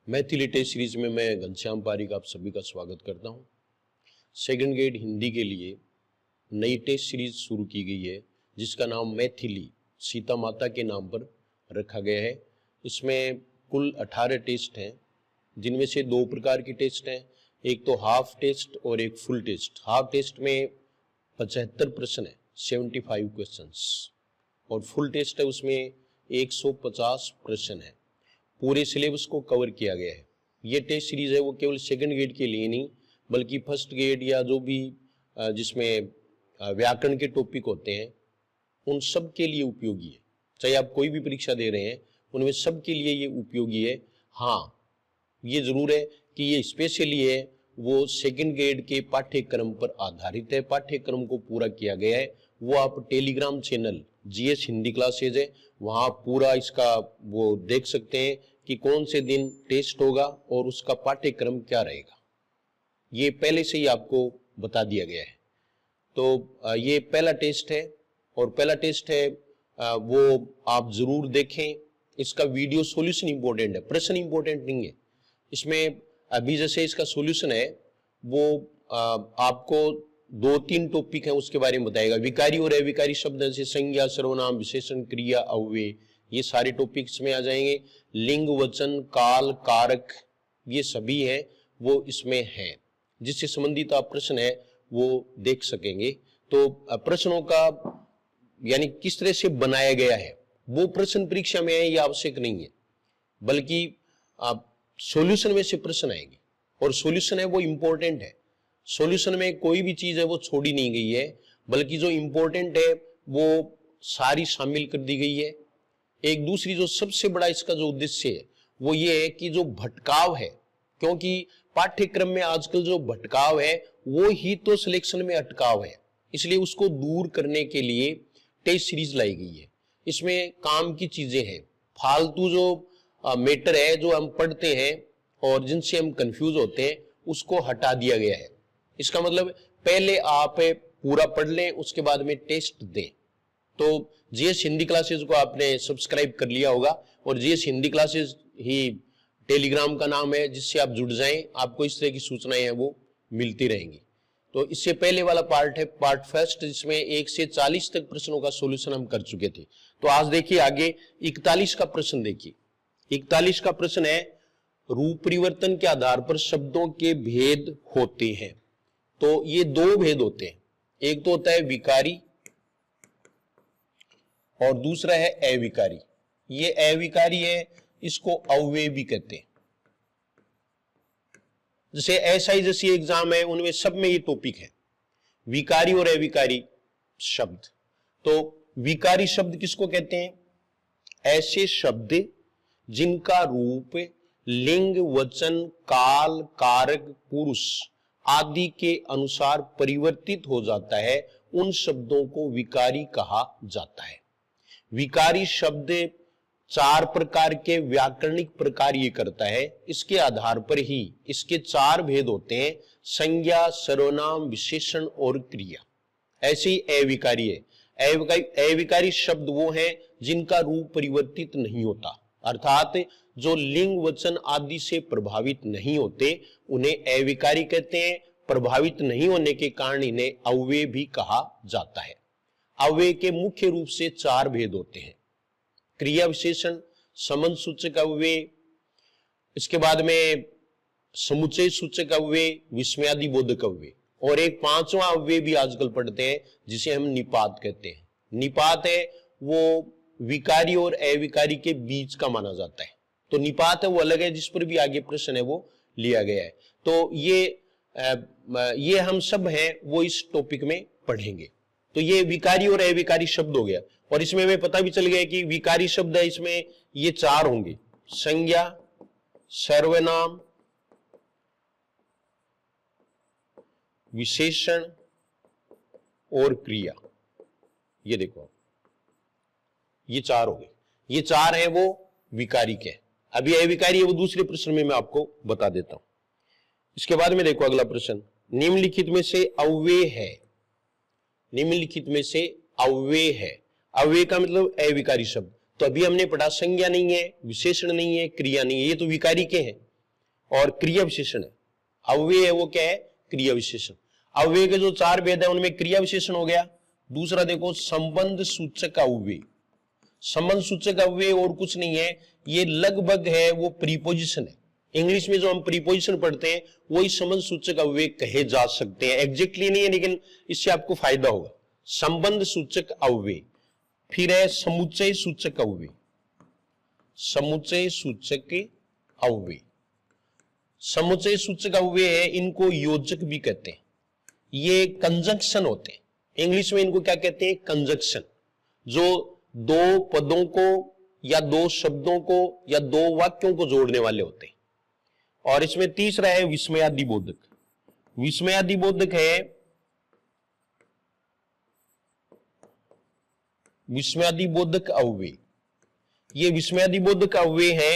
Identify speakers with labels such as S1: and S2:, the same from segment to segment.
S1: Maithili test series में मैं घनश्याम पारिक आप सभी का स्वागत करता हूं। सेकंड ग्रेड हिंदी के लिए नई टेस्ट सीरीज शुरू की गई है जिसका नाम मैथिली सीता माता के नाम पर रखा गया है। इसमें कुल 18 टेस्ट हैं जिनमें से दो प्रकार की टेस्ट हैं, एक तो हाफ टेस्ट और एक फुल टेस्ट। हाफ टेस्ट में 75 प्रश्न है, 75 क्वेश्चंस, और फुल टेस्ट है उसमें 150 प्रश्न है। पूरे सिलेबस को कवर किया गया है। ये टेस्ट सीरीज है वो केवल सेकंड ग्रेड के लिए नहीं बल्कि फर्स्ट ग्रेड या जो भी जिसमें व्याकरण के टॉपिक होते हैं उन सब के लिए उपयोगी है। चाहे आप कोई भी परीक्षा दे रहे हैं उनमें सब के लिए ये उपयोगी है। हाँ, ये जरूर है कि ये स्पेशली है वो सेकंड ग्रेड के पाठ्यक्रम पर आधारित है। पाठ्यक्रम को पूरा किया गया है। वो आप Telegram channel GS Hindi classes है वहाँ पूरा इसका वो देख सकते हैं कि कौन से दिन टेस्ट होगा और उसका पाठ्यक्रम क्या रहेगा। ये पहले से ही आपको बता दिया गया है। तो ये पहला टेस्ट है और पहला टेस्ट है वो आप जरूर देखें। इसका वीडियो सॉल्यूशन इंपॉर्टेंट है, प्रश्न इंपॉर्टेंट नहीं है। इसमें अभी जैसे इसका सॉल्यूशन है वो आपको 2-3 टॉपिक है उसके बारे में बताएगा। विकारी और अविकारी शब्द जैसे संज्ञा, सर्वनाम, विशेषण, क्रिया, अव्यय, ये सारे टॉपिक्स में आ जाएंगे। लिंग, वचन, काल, कारक, ये सभी है वो इसमें है। जिससे संबंधित आप प्रश्न है वो देख सकेंगे। तो प्रश्नों का यानी किस तरह से बनाया गया है वो प्रश्न परीक्षा में है ये आवश्यक नहीं है, बल्कि आप सॉल्यूशन में से प्रश्न आएंगे और सॉल्यूशन है वो इंपॉर्टेंट है। सॉल्यूशन में कोई भी चीज है वो छोड़ी नहीं गई है, बल्कि जो इंपॉर्टेंट है वो सारी शामिल कर दी गई है। एक दूसरी जो सबसे बड़ा इसका जो उद्देश्य है वो ये है कि जो भटकाव है, क्योंकि पाठ्यक्रम में आजकल जो भटकाव है वो ही तो सिलेक्शन में अटकाव है, इसलिए उसको दूर करने के लिए टेस्ट सीरीज लाई गई है। इसमें काम की चीजें हैं, फालतू जो मैटर है जो हम पढ़ते हैं और जिनसे हम कंफ्यूज होते हैं उसको हटा दिया गया है। इसका मतलब पहले आप पूरा पढ़ लें उसके बाद में टेस्ट दें। तो जीएस हिंदी क्लासेस को आपने सब्सक्राइब कर लिया होगा और जीएस हिंदी क्लासेस ही टेलीग्राम का नाम है जिससे आप जुड़ जाएं, आपको इस तरह की सूचनाएं हैं वो मिलती रहेंगी। तो इससे पहले वाला पार्ट है पार्ट फर्स्ट, जिसमें 1 से 40 तक प्रश्नों का सॉल्यूशन हम कर चुके थे। तो आज देखिए आगे 41 का प्रश्न देखिए। 41 का प्रश्न है रूप परिवर्तन के आधार पर शब्दों के भेद होते हैं। तो ये दो भेद होते हैं, एक तो होता है विकारी और दूसरा है अविकारी। ये अविकारी है, इसको अव्यय भी कहते हैं। जैसे एसआई जैसी एग्जाम है उनमें सब में ये टॉपिक है, विकारी और अविकारी शब्द। तो विकारी शब्द किसको कहते हैं? ऐसे शब्द जिनका रूप लिंग, वचन, काल, कारक, पुरुष आदि के अनुसार परिवर्तित हो जाता है, उन शब्दों को विकारी कहा जाता है। विकारी शब्द 4 प्रकार के व्याकरणिक प्रकार ये करता है। इसके आधार पर ही इसके 4 भेद होते हैं, संज्ञा, सर्वनाम, विशेषण और क्रिया। ऐसे ही अविकारी है। अविकारी शब्द वो हैं जिनका रूप परिवर्तित नहीं होता, अर्थात जो लिंग, वचन आदि से प्रभावित नहीं होते उन्हें अविकारी कहते हैं। प्रभावित नहीं होने के कारण इन्हें अव्यय भी कहा जाता है। अव्यय के मुख्य रूप से 4 भेद होते हैं, क्रिया विशेषण, संबंध सूचक अव्यय, इसके बाद में समुच्चय सूचक अव्यय, विस्मयादि बोधक अव्यय, और एक 5वां अव्यय भी आजकल पढ़ते हैं जिसे हम निपात कहते हैं। निपात है वो विकारी और अविकारी के बीच का माना जाता है। तो निपात है वो अलग है, जिस पर भी आगे प्रश्न है वो लिया गया है। तो ये हम सब हैं वो इस टॉपिक में पढ़ेंगे। तो ये विकारी और अविकारी शब्द हो गया, और इसमें हमें पता भी चल गया कि विकारी शब्द है इसमें ये 4 होंगे, संज्ञा, सर्वनाम, विशेषण और क्रिया। ये देखो ये 4 हो गए, ये 4 है वो विकारी के। अभी अविकारी है वो दूसरे प्रश्न में मैं आपको बता देता हूं। इसके बाद में देखो अगला प्रश्न, निम्नलिखित में से अव्यय है। निम्नलिखित में से अव्यय है, अव्यय का मतलब अविकारी शब्द। तो अभी हमने पढ़ा संज्ञा नहीं है, विशेषण नहीं है, क्रिया नहीं है, ये तो विकारी के हैं। और क्रिया विशेषण है। अव्यय है वो क्या है, क्रिया विशेषण। अव्यय के जो 4 भेद है उनमें क्रिया विशेषण हो गया। दूसरा देखो संबंध सूचक अव्यय। संबंध सूचक अव्यय और कुछ नहीं है, ये लगभग है वो प्रीपोजिशन है। इंग्लिश में जो हम प्रीपोजिशन पढ़ते हैं वही संबंध सूचक अव्यय कहे जा सकते हैं। एग्जैक्टली नहीं है लेकिन इससे आपको फायदा होगा। संबंध सूचक अव्यय। फिर है समुच्चय सूचक अव्यय। समुच्चय सूचक अव्यय। समुच्चय सूचक अव्यय है, इनको योजक भी कहते हैं। ये कंजंक्शन होते हैं, इंग्लिश में इनको क्या कहते हैं, कंजंक्शन। जो 2 पदों को या 2 शब्दों को या 2 वाक्यों को जोड़ने वाले होते हैं। और इसमें तीसरा है विस्मयादिबोधक। विस्मयादिबोधक है, विस्मयादिबोधक अव्यय। ये विस्मयादिबोधक अव्यय है,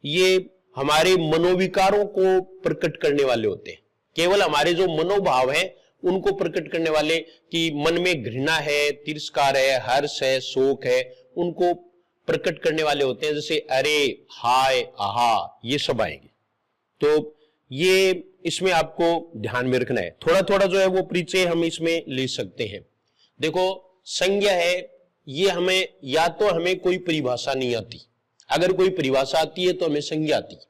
S1: ये हमारे मनोविकारों को प्रकट करने वाले होते हैं। केवल हमारे जो मनोभाव है उनको प्रकट करने वाले, कि मन में घृणा है, तिरस्कार है, हर्ष है, शोक है, उनको प्रकट करने वाले होते हैं। जैसे अरे, हाय, आहा, ये सब आएंगे। तो ये इसमें आपको ध्यान में रखना है। थोड़ा थोड़ा जो है वो परिचय हम इसमें ले सकते हैं। देखो संज्ञा है, ये हमें या तो हमें कोई परिभाषा नहीं आती, अगर कोई परिभाषा आती है तो हमें संज्ञा आती है।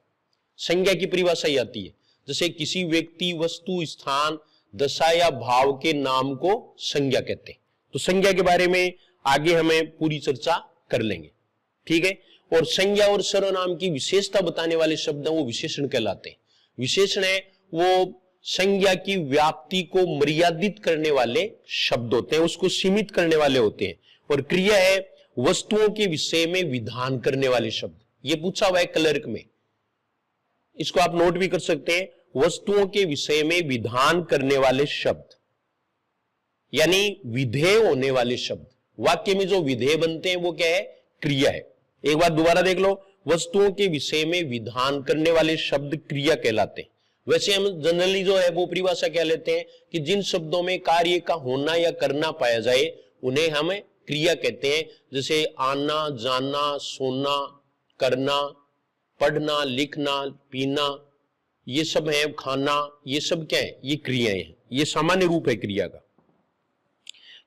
S1: संज्ञा की परिभाषा ही आती है, जैसे किसी व्यक्ति, वस्तु, स्थान, दशा या भाव के नाम को संज्ञा कहते हैं। तो संज्ञा के बारे में आगे हमें पूरी चर्चा कर लेंगे, ठीक है। और संज्ञा और सर्वनाम की विशेषता बताने वाले शब्द हैं वो विशेषण कहलाते हैं। विशेषण है वो संज्ञा की व्याप्ति को मर्यादित करने वाले शब्द होते हैं, उसको सीमित करने वाले होते हैं। और क्रिया है वस्तुओं के विषय में विधान करने वाले शब्द। ये पूछा हुआ है क्लर्क में, इसको आप नोट भी कर सकते हैं। वस्तुओं के विषय में विधान करने वाले शब्द, यानी विधेय होने वाले शब्द। वाक्य में जो विधेय बनते हैं वो क्या है, क्रिया है। एक बार दोबारा देख लो, वस्तुओं के विषय में विधान करने वाले शब्द क्रिया कहलाते हैं। वैसे हम जनरली जो है वो परिभाषा क्या लेते हैं कि जिन शब्दों में कार्य का होना या करना पाया जाए उन्हें हम क्रिया कहते हैं। जैसे आना, जाना, सोना, करना, पढ़ना, लिखना, पीना, ये सब है, खाना, ये सब क्या है, ये क्रियाएं हैं। ये सामान्य रूप है क्रिया का।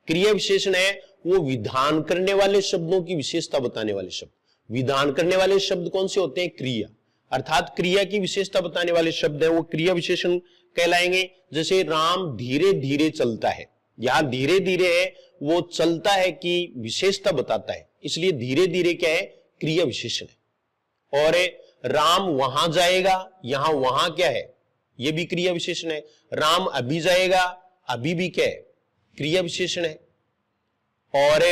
S1: क्रिया विशेषण है वो विधान करने वाले शब्दों की विशेषता बताने वाले शब्द। विधान करने वाले शब्द कौन से होते हैं, क्रिया, अर्थात क्रिया की विशेषता बताने वाले शब्द है वो क्रिया विशेषण कहलाएंगे। जैसे राम धीरे धीरे चलता है, यहां धीरे धीरे है वो चलता है कि विशेषता बताता है, इसलिए धीरे धीरे क्या है, क्रिया विशेषण है। और राम वहां जाएगा, यहां वहां क्या है, यह भी क्रिया विशेषण है। राम अभी जाएगा, अभी भी क्या है, क्रिया विशेषण है। और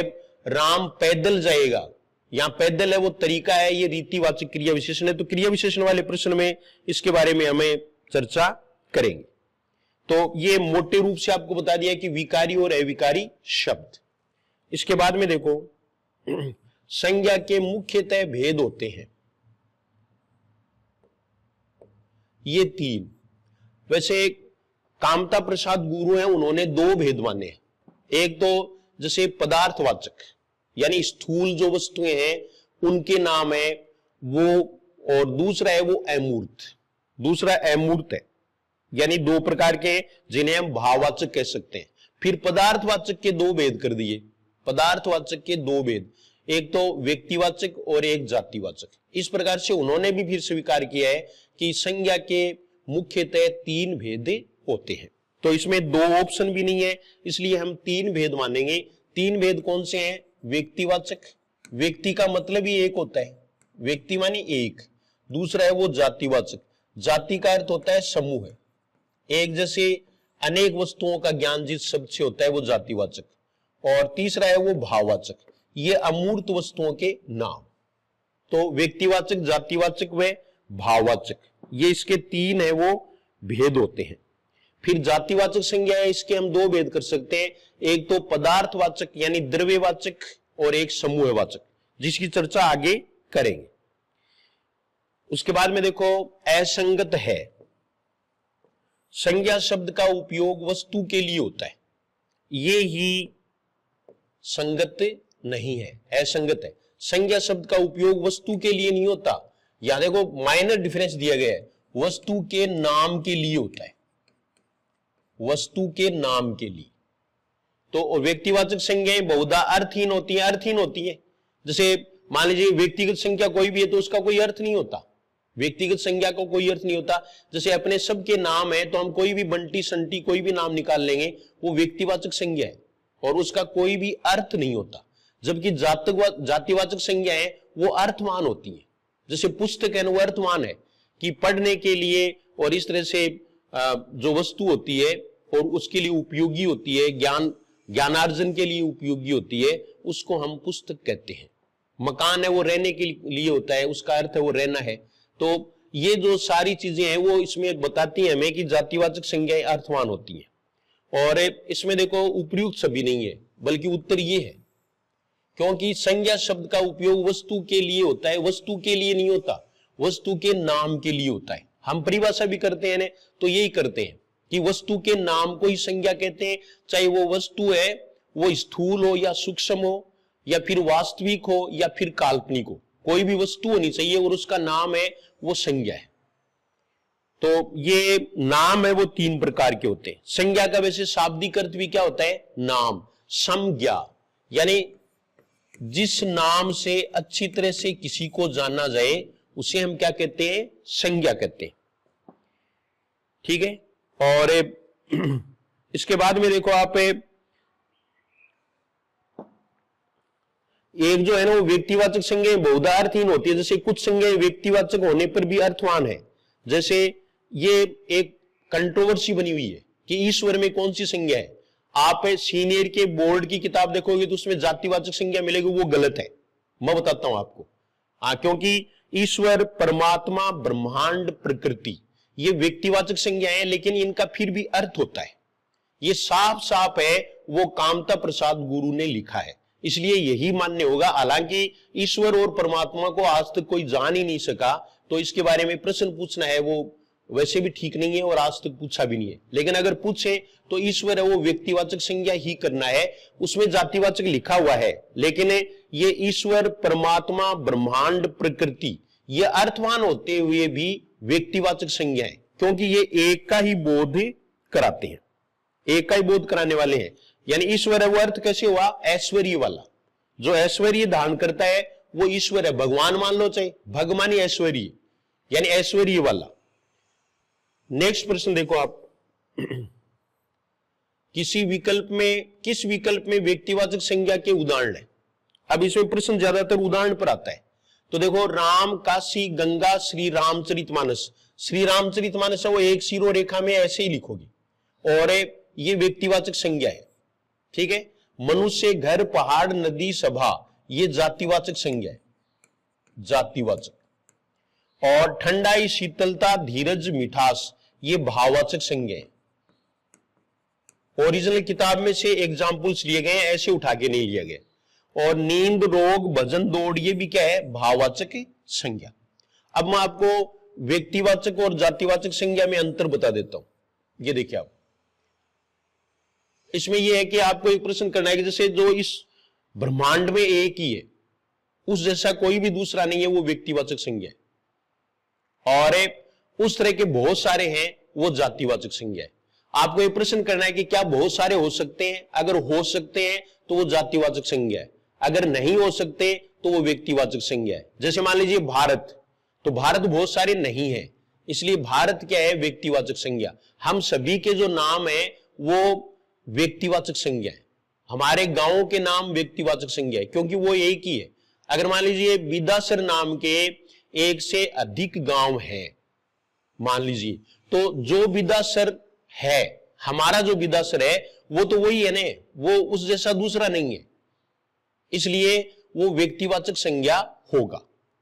S1: राम पैदल जाएगा, यहां पैदल है वो तरीका है, ये रीतिवाचक क्रिया विशेषण है। तो क्रिया विशेषण वाले प्रश्न में इसके बारे में हमें चर्चा करेंगे। तो ये मोटे रूप से आपको बता दिया कि विकारी और अविकारी शब्द। इसके बाद में देखो संज्ञा के मुख्यतः भेद होते हैं, ये 3। वैसे कामता प्रसाद गुरु हैं, उन्होंने 2 भेद माने हैं। एक तो जैसे पदार्थवाचक, यानी स्थूल जो वस्तुएं हैं उनके नाम है वो, और दूसरा है वो अमूर्त। दूसरा अमूर्त है, यानी 2 प्रकार के जिन्हें हम भाववाचक कह सकते हैं। फिर पदार्थवाचक के 2 भेद कर दिए। पदार्थवाचक के 2 भेद, एक तो व्यक्तिवाचक और एक जातिवाचक। इस प्रकार से उन्होंने भी फिर स्वीकार किया है कि संज्ञा के मुख्यतः 3 भेद होते हैं। तो इसमें 2 ऑप्शन भी नहीं है, इसलिए हम 3 भेद मानेंगे। 3 भेद कौन से हैं, व्यक्तिवाचक, व्यक्ति का मतलब ही एक होता है, व्यक्ति मानी एक। दूसरा है वो जातिवाचक, जाति का अर्थ होता है समूह है, एक जैसे अनेक वस्तुओं का ज्ञान जिस शब्द से होता है वो जातिवाचक। और तीसरा है वो भाववाचक, ये अमूर्त वस्तुओं के नाम। तो व्यक्तिवाचक, जातिवाचक व भाववाचक, ये इसके 3 है वो भेद होते हैं। फिर जातिवाचक संज्ञा है, इसके हम 2 भेद कर सकते हैं, एक तो पदार्थवाचक यानी द्रव्यवाचक और एक समूहवाचक, जिसकी चर्चा आगे करेंगे। उसके बाद में देखो असंगत है। संज्ञा शब्द का उपयोग वस्तु के लिए होता है, ये ही संगत नहीं है, असंगत है। संज्ञा शब्द का उपयोग वस्तु के लिए नहीं होता। यहां देखो माइनर डिफरेंस दिया गया है, वस्तु के नाम के लिए होता है, वस्तु के नाम के लिए। तो व्यक्तिवाचक संज्ञाएं बहुधा अर्थहीन होती है, अर्थहीन होती है। जैसे मान लीजिए व्यक्तिगत संज्ञा कोई भी है तो उसका कोई अर्थ नहीं होता, व्यक्तिगत संज्ञा को कोई अर्थ नहीं होता। जैसे अपने सबके नाम है तो हम कोई भी बंटी संटी कोई भी नाम निकाल लेंगे, वो व्यक्तिवाचक संज्ञा है और उसका कोई भी अर्थ नहीं होता। जबकि जातिवाचक संज्ञाएं वो अर्थवान होती हैं। जैसे पुस्तक है वो अर्थवान है कि पढ़ने के लिए और इस तरह से जो वस्तु होती है और उसके लिए उपयोगी होती है, ज्ञानार्जन के लिए उपयोगी होती है, उसको हम पुस्तक कहते हैं। मकान है वो रहने के लिए होता है, उसका अर्थ है वो रहना है। तो ये जो सारी चीजें हैं वो इसमें बताती हैं हमें कि जातिवाचक संज्ञाएं अर्थवान होती हैं। और इसमें देखो उपयुक्त सभी नहीं है, बल्कि उत्तर ये है क्योंकि संज्ञा शब्द का उपयोग वस्तु के लिए होता है, वस्तु के लिए नहीं होता, वस्तु के नाम के लिए होता है। हम परिभाषा भी करते हैं तो यही करते हैं कि वस्तु के नाम को ही संज्ञा कहते हैं, चाहे वो वस्तु है वो स्थूल हो या सूक्ष्म हो या फिर वास्तविक हो या फिर काल्पनिक हो, कोई भी वस्तु होनी चाहिए और उसका नाम है वो संज्ञा है। तो ये नाम है वो तीन प्रकार के होते हैं। संज्ञा का वैसे शाब्दिक अर्थ भी क्या होता है? नाम, समज्ञा, यानी जिस नाम से अच्छी तरह से किसी को जाना जाए उसे हम क्या कहते हैं? संज्ञा कहते हैं। ठीक है। और इसके बाद में देखो आप एक जो है ना वो व्यक्तिवाचक संज्ञाएं बहुधा अर्थहीन होती है। जैसे कुछ संज्ञाएं व्यक्तिवाचक होने पर भी अर्थवान है। जैसे ये एक कंट्रोवर्सी बनी हुई है कि ईश्वर में कौन सी संज्ञा है। आप सीनियर के बोर्ड की किताब देखोगे तो उसमें जातिवाचक संज्ञा मिलेगी, वो गलत है। मैं बताता हूं आपको। क्योंकि ईश्वर, परमात्मा, ब्रह्मांड, प्रकृति ये व्यक्तिवाचक संज्ञा है, लेकिन इनका फिर भी अर्थ होता है। ये साफ साफ है, वो कामता प्रसाद गुरु ने लिखा है, इसलिए यही मान्य होगा। हालांकि ईश्वर और परमात्मा को आज तक कोई जान ही नहीं सका, तो इसके बारे में प्रश्न पूछना है वो वैसे भी ठीक नहीं है और आज तक पूछा भी नहीं है। लेकिन अगर पूछे तो ईश्वर है वो व्यक्तिवाचक संज्ञा ही करना है, उसमें जातिवाचक लिखा हुआ है। लेकिन ये ईश्वर, परमात्मा, ब्रह्मांड, प्रकृति ये अर्थवान होते हुए भी व्यक्तिवाचक संज्ञा है, क्योंकि ये एक का ही बोध कराते हैं, एक का ही बोध कराने वाले हैं। यानी ईश्वर है वो अर्थ कैसे हुआ? ऐश्वर्य वाला। जो ऐश्वर्य धारण करता है वो ईश्वर है। भगवान मान लो, चाहे भगवान ही ऐश्वर्य, यानी ऐश्वर्य वाला। नेक्स्ट प्रश्न देखो आप। किस विकल्प में व्यक्तिवाचक संज्ञा के उदाहरण है? अब इसमें प्रश्न ज्यादातर उदाहरण पर आता है। तो देखो, राम, काशी, गंगा, श्री रामचरितमानस। श्री रामचरितमानस है वो एक सीरो रेखा में ऐसे ही लिखोगी और ये व्यक्तिवाचक संज्ञा है। ठीक है। मनुष्य, घर, पहाड़, नदी, सभा ये जातिवाचक संज्ञा है, जातिवाचक। और ठंडाई, शीतलता, धीरज, मिठास ये भाववाचक संज्ञा है। ओरिजिनल किताब में से एग्जाम्पल्स लिए गए, ऐसे उठा के नहीं लिया गया। और नींद, रोग, भजन, दौड़ ये भी क्या है? भाववाचक संज्ञा। अब मैं आपको व्यक्तिवाचक और जातिवाचक संज्ञा में अंतर बता देता हूं। ये देखिए आप, इसमें यह है कि आपको एक प्रश्न करना है कि जैसे जो इस ब्रह्मांड में एक ही है, उस जैसा कोई भी दूसरा नहीं है, वो व्यक्तिवाचक संज्ञा है। और उस तरह के बहुत सारे हैं, वो जातिवाचक संज्ञा है। आपको एक प्रश्न करना है कि क्या बहुत सारे हो सकते हैं? अगर हो सकते हैं तो वो जातिवाचक संज्ञा है, अगर नहीं हो सकते तो वो व्यक्तिवाचक संज्ञा है। जैसे मान लीजिए भारत, तो भारत बहुत सारे नहीं है, इसलिए भारत क्या है? व्यक्तिवाचक संज्ञा। हम सभी के जो नाम है वो व्यक्तिवाचक संज्ञा है। हमारे गांवों के नाम व्यक्तिवाचक संज्ञा है, क्योंकि वो एक ही है। अगर मान लीजिए विदासर नाम के एक से अधिक गांव है, मान लीजिए, तो जो विदासर है, हमारा जो विदासर है वो तो वही है ना, वो उस जैसा दूसरा नहीं है, इसलिए वो व्यक्तिवाचक संज्ञा होगा।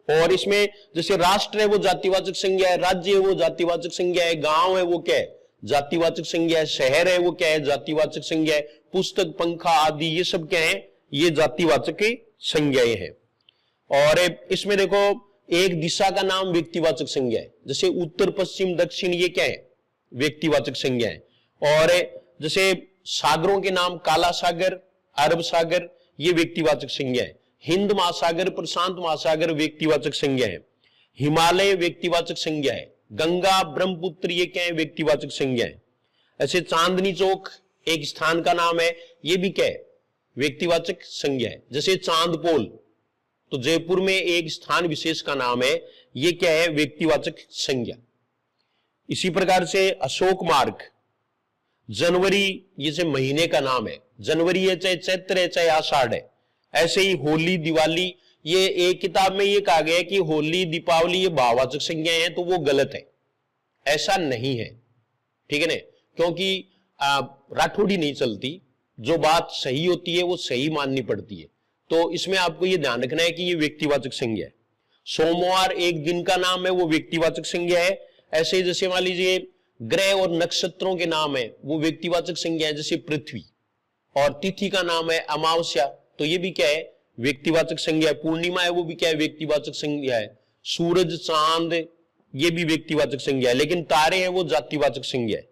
S1: और इसमें जैसे राष्ट्र है वो जातिवाचक संज्ञा है, राज्य है वो जातिवाचक संज्ञा है, गांव है वो क्या है? जातिवाचक संज्ञा है, शहर है वो क्या है? जातिवाचक संज्ञा है, पुस्तक, पंखा आदि ये सब क्या है? ये जातिवाचक संज्ञाएं हैं। और इसमें देखो, एक दिशा का नाम व्यक्तिवाचक संज्ञा है, जैसे उत्तर, पश्चिम, दक्षिण ये क्या है? व्यक्तिवाचक संज्ञा है। और जैसे सागरों के नाम काला सागर, अरब सागर ये व्यक्तिवाचक संज्ञा है। हिंद महासागर, प्रशांत महासागर व्यक्तिवाचक संज्ञा है। हिमालय व्यक्तिवाचक संज्ञा है। गंगा, ब्रह्मपुत्र, ये क्या है? व्यक्तिवाचक संज्ञा है। ऐसे चांदनी चौक एक स्थान का नाम है, ये भी क्या है? व्यक्तिवाचक संज्ञा है। जैसे चांदपोल, तो जयपुर में एक स्थान विशेष का नाम है, ये क्या है? व्यक्तिवाचक संज्ञा। इसी प्रकार से अशोक मार्ग, जनवरी जैसे महीने का नाम है, जनवरी है चाहे चैत्र है चाहे आषाढ़ है। ऐसे ही होली, दिवाली, ये एक किताब में ये कहा गया है कि होली, दीपावली ये भाववाचक संज्ञाएं हैं, तो वो गलत है, ऐसा नहीं है, ठीक है ना? क्योंकि राठौड़ी नहीं चलती, जो बात सही होती है वो सही माननी पड़ती है। तो इसमें आपको ये ध्यान रखना है कि ये व्यक्तिवाचक संज्ञा है। सोमवार एक दिन का नाम है, वो व्यक्तिवाचक संज्ञा है। ऐसे ही जैसे मान लीजिए ग्रह और नक्षत्रों के नाम है, वो व्यक्तिवाचक संज्ञा है, जैसे पृथ्वी। और तिथि का नाम है अमावस्या, तो ये भी क्या है? व्यक्तिवाचक संज्ञा है। पूर्णिमा है, वो भी क्या है? व्यक्तिवाचक संज्ञा है। सूरज, चांद, ये भी व्यक्तिवाचक संज्ञा है। लेकिन तारे हैं वो जातिवाचक संज्ञा है।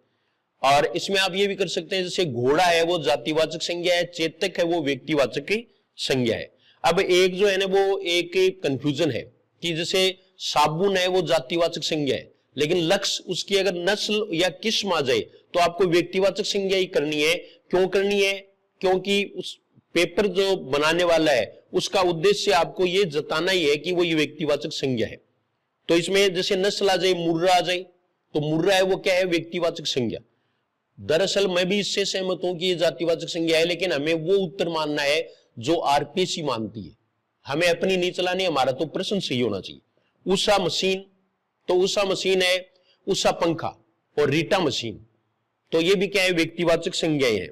S1: और इसमें आप ये भी कर सकते हैं, जैसे घोड़ा है वो जातिवाचक संज्ञा है, चेतक है वो व्यक्तिवाचक की संज्ञा है। अब एक जो है ना, वो एक कंफ्यूजन है कि जैसे साबुन है वो जातिवाचक संज्ञा है, लेकिन लक्ष्य उसकी अगर नस्ल या किस्म आ जाए तो आपको व्यक्तिवाचक संज्ञा ही करनी है। क्यों करनी है? क्योंकि उस पेपर जो बनाने वाला है उसका उद्देश्य आपको ये जताना ही है कि वो ये व्यक्तिवाचक संज्ञा है। तो इसमें जैसे नस्ल आ जाए, मुर्रा आ जाए, तो मुर्रा है वो क्या है? व्यक्तिवाचक संज्ञा। दरअसल मैं भी इससे सहमत हूं कि ये जातिवाचक संज्ञा है, लेकिन हमें वो उत्तर मानना है जो आरपीएससी मानती है। हमें अपनी नहीं चलानी, हमारा तो प्रश्न सही होना चाहिए। उषा मशीन, तो उषा मशीन है, उषा पंखा और रीटा मशीन, तो ये भी क्या है? व्यक्तिवाचक संज्ञाएं हैं।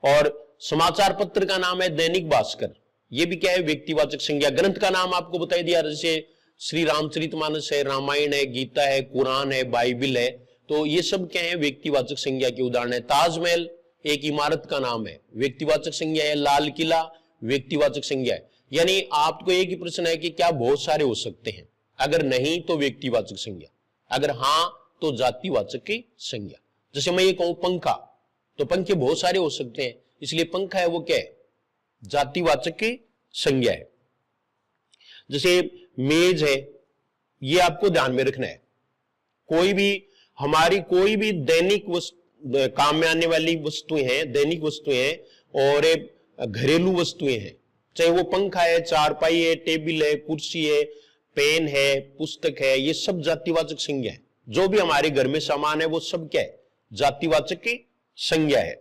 S1: और समाचार पत्र का नाम है दैनिक भास्कर, ये भी क्या है? व्यक्तिवाचक संज्ञा। ग्रंथ का नाम आपको बता दिया, जैसे श्री रामचरितमानस है, रामायण है, गीता है, कुरान है, बाइबिल है, तो ये सब क्या है? व्यक्तिवाचक संज्ञा के उदाहरण है। ताजमहल एक इमारत का नाम है, व्यक्तिवाचक संज्ञा है। लाल किला व्यक्तिवाचक संज्ञा है। यानी आपको एक ही प्रश्न है कि क्या बहुत सारे हो सकते हैं? अगर नहीं तो व्यक्तिवाचक संज्ञा, अगर हां तो जातिवाचक की संज्ञा। जैसे मैं ये कहूं पंखा, तो पंखे बहुत सारे हो सकते हैं, इसलिए पंखा है वो क्या है? जातिवाचक की संज्ञा है। जैसे मेज है, ये आपको ध्यान में रखना है। कोई भी हमारी कोई भी दैनिक काम में आने वाली वस्तुएं हैं, दैनिक वस्तुएं हैं और घरेलू वस्तुएं हैं, चाहे वो पंखा है, चारपाई है, टेबल है, कुर्सी है, पेन है, पुस्तक है, ये सब जातिवाचक संज्ञा है। जो भी हमारे घर में सामान है वो सब क्या है? जातिवाचक की संज्ञा है।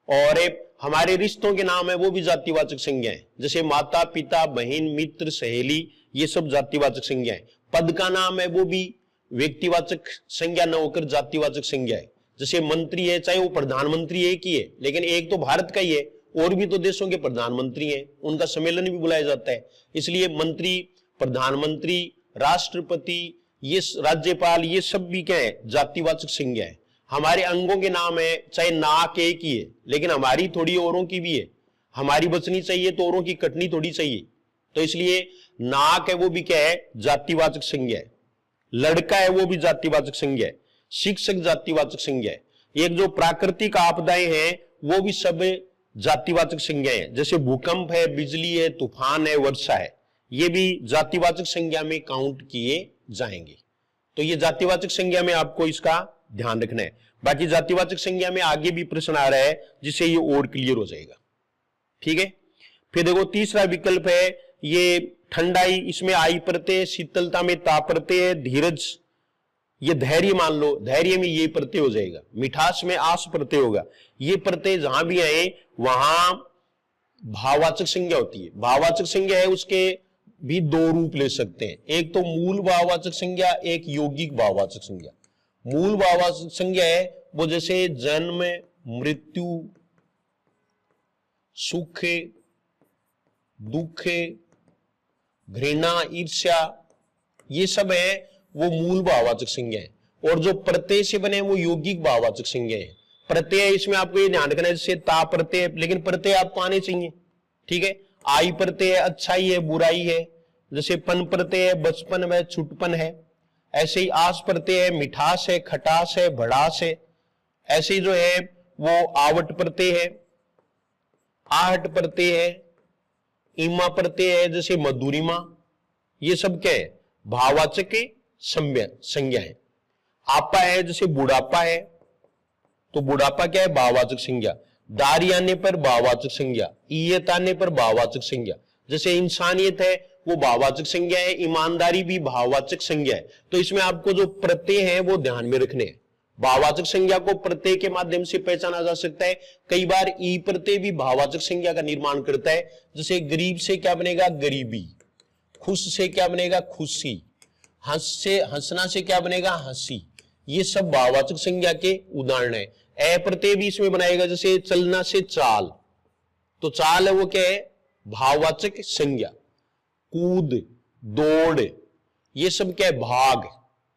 S1: और हमारे रिश्तों के नाम है वो भी जातिवाचक संज्ञा है, जैसे माता, पिता, बहन, मित्र, सहेली, ये सब जातिवाचक संज्ञा है। पद का नाम है वो भी व्यक्तिवाचक संज्ञा न होकर जातिवाचक संज्ञा है। जैसे मंत्री है, चाहे वो प्रधानमंत्री एक ही है, लेकिन एक तो भारत का ही है, और भी तो देशों के प्रधानमंत्री हैं, उनका सम्मेलन भी बुलाया जाता है। इसलिए मंत्री, प्रधानमंत्री, राष्ट्रपति, ये राज्यपाल, ये सब भी क्या है? जातिवाचक संज्ञा है। हमारे अंगों के नाम है, चाहे नाक एक ही है, लेकिन हमारी थोड़ी औरों की भी है। हमारी बचनी चाहिए तो औरों की कटनी थोड़ी चाहिए, तो इसलिए नाक है वो भी क्या है? जातिवाचक संज्ञा है। लड़का है वो भी जातिवाचक संज्ञा है। शिक्षक जातिवाचक संज्ञा है। एक जो प्राकृतिक आपदाएं हैं वो भी सब जातिवाचक संज्ञाएं हैं, जैसे भूकंप है, बिजली है, तूफान है, वर्षा है, ये भी जातिवाचक संज्ञा में काउंट किए जाएंगे। तो ये जातिवाचक संज्ञा में आपको इसका ध्यान रखना है। बाकी जातिवाचक संज्ञा में आगे भी प्रश्न आ रहा है जिससे ये और क्लियर हो जाएगा, ठीक है। फिर देखो तीसरा विकल्प है ये ठंडाई, इसमें आई प्रत्यय, शीतलता में ता प्रत्यय है, धीरज ये धैर्य मान लो, धैर्य में ये प्रत्यय हो जाएगा, मिठास में आस प्रत्यय होगा। ये प्रत्यय जहां भी आए वहां भाववाचक संज्ञा होती है। भाववाचक संज्ञा है उसके भी दो रूप ले सकते हैं, एक तो मूल भाववाचक संज्ञा, एक यौगिक भाववाचक संज्ञा। मूल भाववाचक संज्ञा है वो जैसे जन्म, मृत्यु, सुख, दुख, घृणा, ईर्ष्या, ये सब है वो मूल भाववाचक संज्ञा है। और जो प्रत्यय से बने वो यौगिक भाववाचक संज्ञा है। प्रत्यय इसमें आपको ये ध्यान रखना है, जैसे ता प्रत्यय, लेकिन प्रत्यय आपको आने चाहिए, ठीक है। आई प्रत्यय है अच्छाई है, बुराई है, जैसे पन प्रत्यय है बचपन है, छुटपन है। ऐसे ही आस प्रत्यय है मिठास है, खटास है, भड़ास है। ऐसे ही जो है वो आवट प्रत्यय है, आहट प्रत्यय है, ईमा प्रत्यय है, जैसे मधुरिमा। ये सब क्या है? भाववाचक के संज्ञा है। आपा है, जैसे बुढ़ापा है तो बुढ़ापा क्या है, भाववाचक संज्ञा। दारी आने पर भाववाचक संज्ञा, ईयत आने पर भाववाचक संज्ञा। जैसे इंसानियत है वो भाववाचक संज्ञा है, ईमानदारी भी भाववाचक संज्ञा है। तो इसमें आपको जो प्रत्यय है वो ध्यान में रखने हैं। भाववाचक संज्ञा को प्रत्यय के माध्यम से पहचाना जा सकता है। कई बार ई प्रत्यय भी भाववाचक संज्ञा का निर्माण करता है। जैसे गरीब से क्या बनेगा, गरीबी। खुश से क्या बनेगा, खुशी। हंसना से क्या बनेगा, हंसी। ये सब भाववाचक संज्ञा के उदाहरण है। ए प्रत्यय भी इसमें बनाएगा, जैसे चलना से चाल, तो चाल है वो क्या है, भाववाचक संज्ञा। कूद, दौड़, ये सब क्या है, भाग,